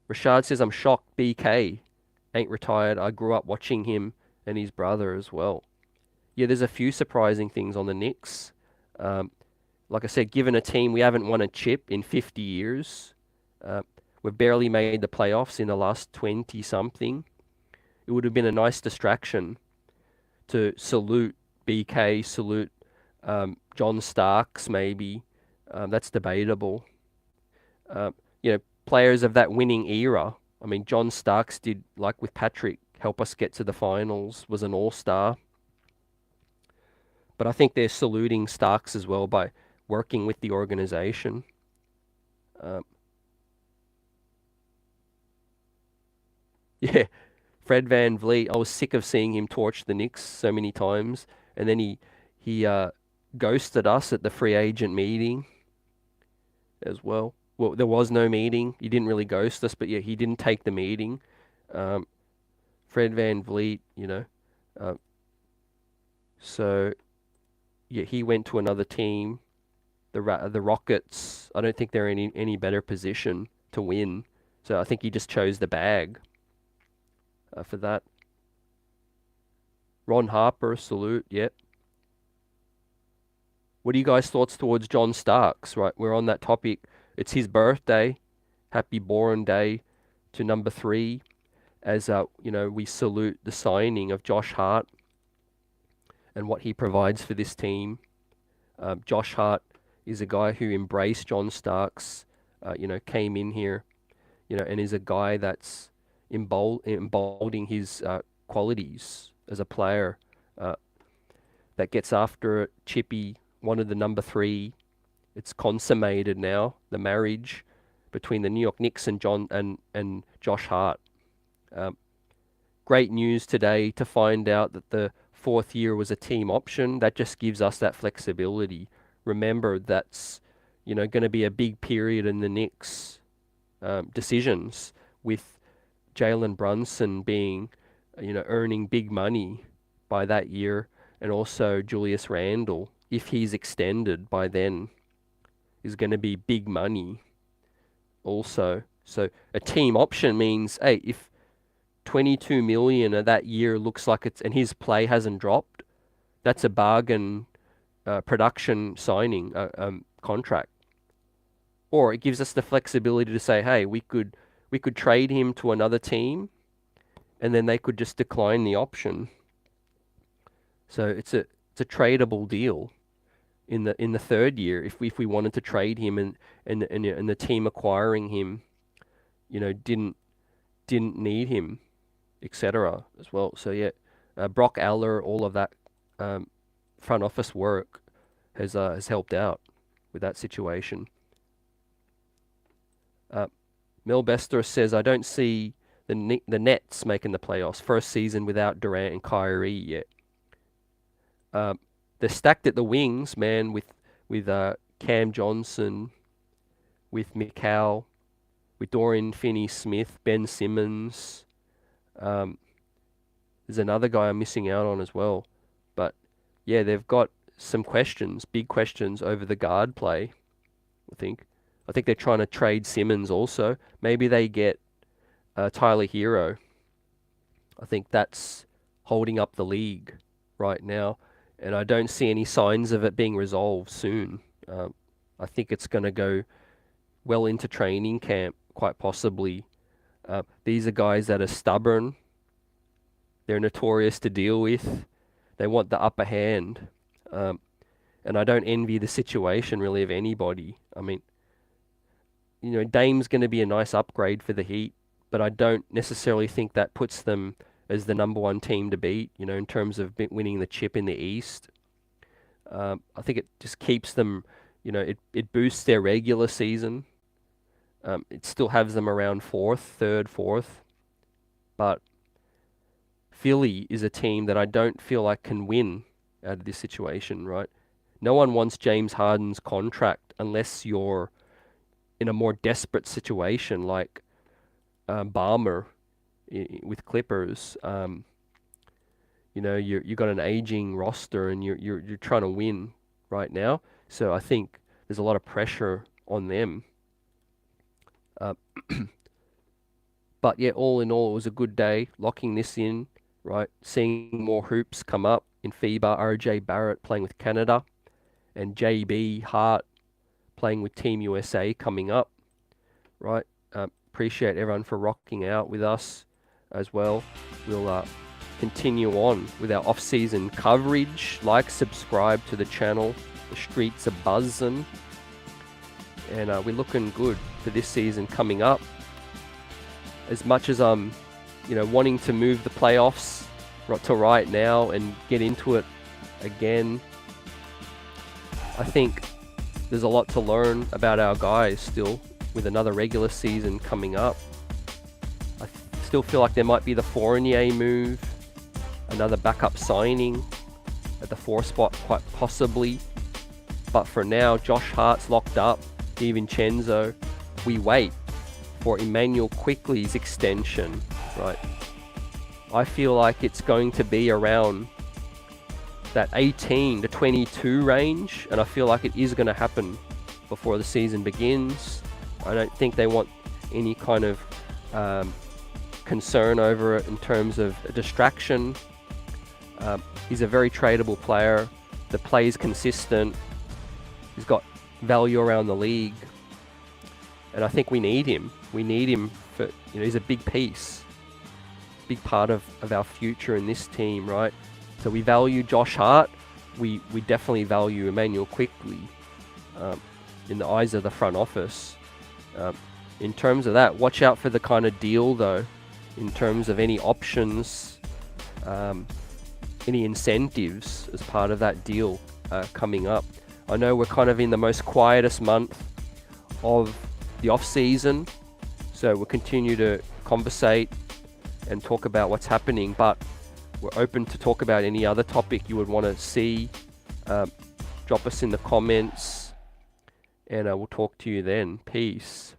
Rashad says, I'm shocked BK ain't retired. I grew up watching him and his brother as well. Yeah, there's a few surprising things on the Knicks. Like I said, given a team, we haven't won a chip in 50 years. We've barely made the playoffs in the last 20-something. It would have been a nice distraction to salute BK, salute John Starks maybe. That's debatable. Players of that winning era. I mean, John Starks did, like with Patrick, help us get to the finals, was an all-star. But I think they're saluting Starks as well by working with the organization. Yeah, Fred VanVleet, I was sick of seeing him torch the Knicks so many times. And then he ghosted us at the free agent meeting as well. Well, there was no meeting. He didn't really ghost us, but yeah, he didn't take the meeting. Fred VanVleet, so yeah, he went to another team, the Rockets. I don't think they're in any better position to win. So I think he just chose the bag for that. Ron Harper, salute, yep. What are you guys' thoughts towards John Starks? Right, we're on that topic. It's his birthday. Happy born day to number 3. As we salute the signing of Josh Hart and what he provides for this team. Josh Hart is a guy who embraced John Starks, came in here, and is a guy that's embodying his qualities as a player, that gets after it, chippy, wanted the number 3. It's consummated now, the marriage between the New York Knicks and Josh Hart. Great news today to find out that the 4th year was a team option. That just gives us that flexibility. Remember, that's going to be a big period in the Knicks decisions, with Jalen Brunson being, earning big money by that year, and also Julius Randle, if he's extended by then, is going to be big money also. So a team option means, hey, if 22 million of that year looks like it's, and his play hasn't dropped, that's a bargain production signing contract. Or it gives us the flexibility to say, hey, we could trade him to another team, and then they could just decline the option. So it's a tradable deal in the 3rd year if we wanted to trade him, and the team acquiring him, didn't need him, etc. as well. So yeah, Brock Aller, all of that front office work has helped out with that situation. Mel Bester says, I don't see the Nets making the playoffs. First season without Durant and Kyrie yet. They're stacked at the wings, man, with Cam Johnson, with Mikal, with Dorian Finney-Smith, Ben Simmons. There's another guy I'm missing out on as well. But yeah, they've got some questions, big questions over the guard play, I think. I think they're trying to trade Simmons also. Maybe they get Tyler Hero. I think that's holding up the league right now. And I don't see any signs of it being resolved soon. I think it's going to go well into training camp, quite possibly, These are guys that are stubborn. They're notorious to deal with. They want the upper hand. And I don't envy the situation really of anybody. I mean, Dame's going to be a nice upgrade for the Heat, but I don't necessarily think that puts them as the number one team to beat, in terms of winning the chip in the East. I think it just keeps them, it boosts their regular season. It still has them around third, fourth. But Philly is a team that I don't feel like can win out of this situation, right? No one wants James Harden's contract unless you're in a more desperate situation like Balmer with Clippers. You got an aging roster and you're trying to win right now. So I think there's a lot of pressure on them. But yeah, all in all, it was a good day locking this in, right? Seeing more hoops come up in FIBA. RJ Barrett playing with Canada, and JB Hart playing with Team USA coming up, right? Appreciate everyone for rocking out with us as well. We'll continue on with our off-season coverage. Like, subscribe to the channel. The streets are buzzing, and we're looking good for this season coming up. As much as I'm, wanting to move the playoffs to right now and get into it again, I think there's a lot to learn about our guys still with another regular season coming up. I still feel like there might be the Fournier move, another backup signing at the 4 spot quite possibly. But for now, Josh Hart's locked up, Divincenzo. We wait for Emmanuel Quickley's extension, right? I feel like it's going to be around that 18 to 22 range, and I feel like it is going to happen before the season begins. I don't think they want any kind of concern over it in terms of a distraction. He's a very tradable player. The play is consistent. He's got value around the league, and I think we need him. We need him for, he's a big piece, big part of our future in this team, right? So we value Josh Hart. We definitely value Emmanuel Quickley in the eyes of the front office. In terms of that, watch out for the kind of deal, though, in terms of any options, any incentives as part of that deal coming up. I know we're kind of in the most quietest month of the off-season, so we'll continue to conversate and talk about what's happening, but we're open to talk about any other topic you would want to see. Drop us in the comments, and we'll talk to you then. Peace.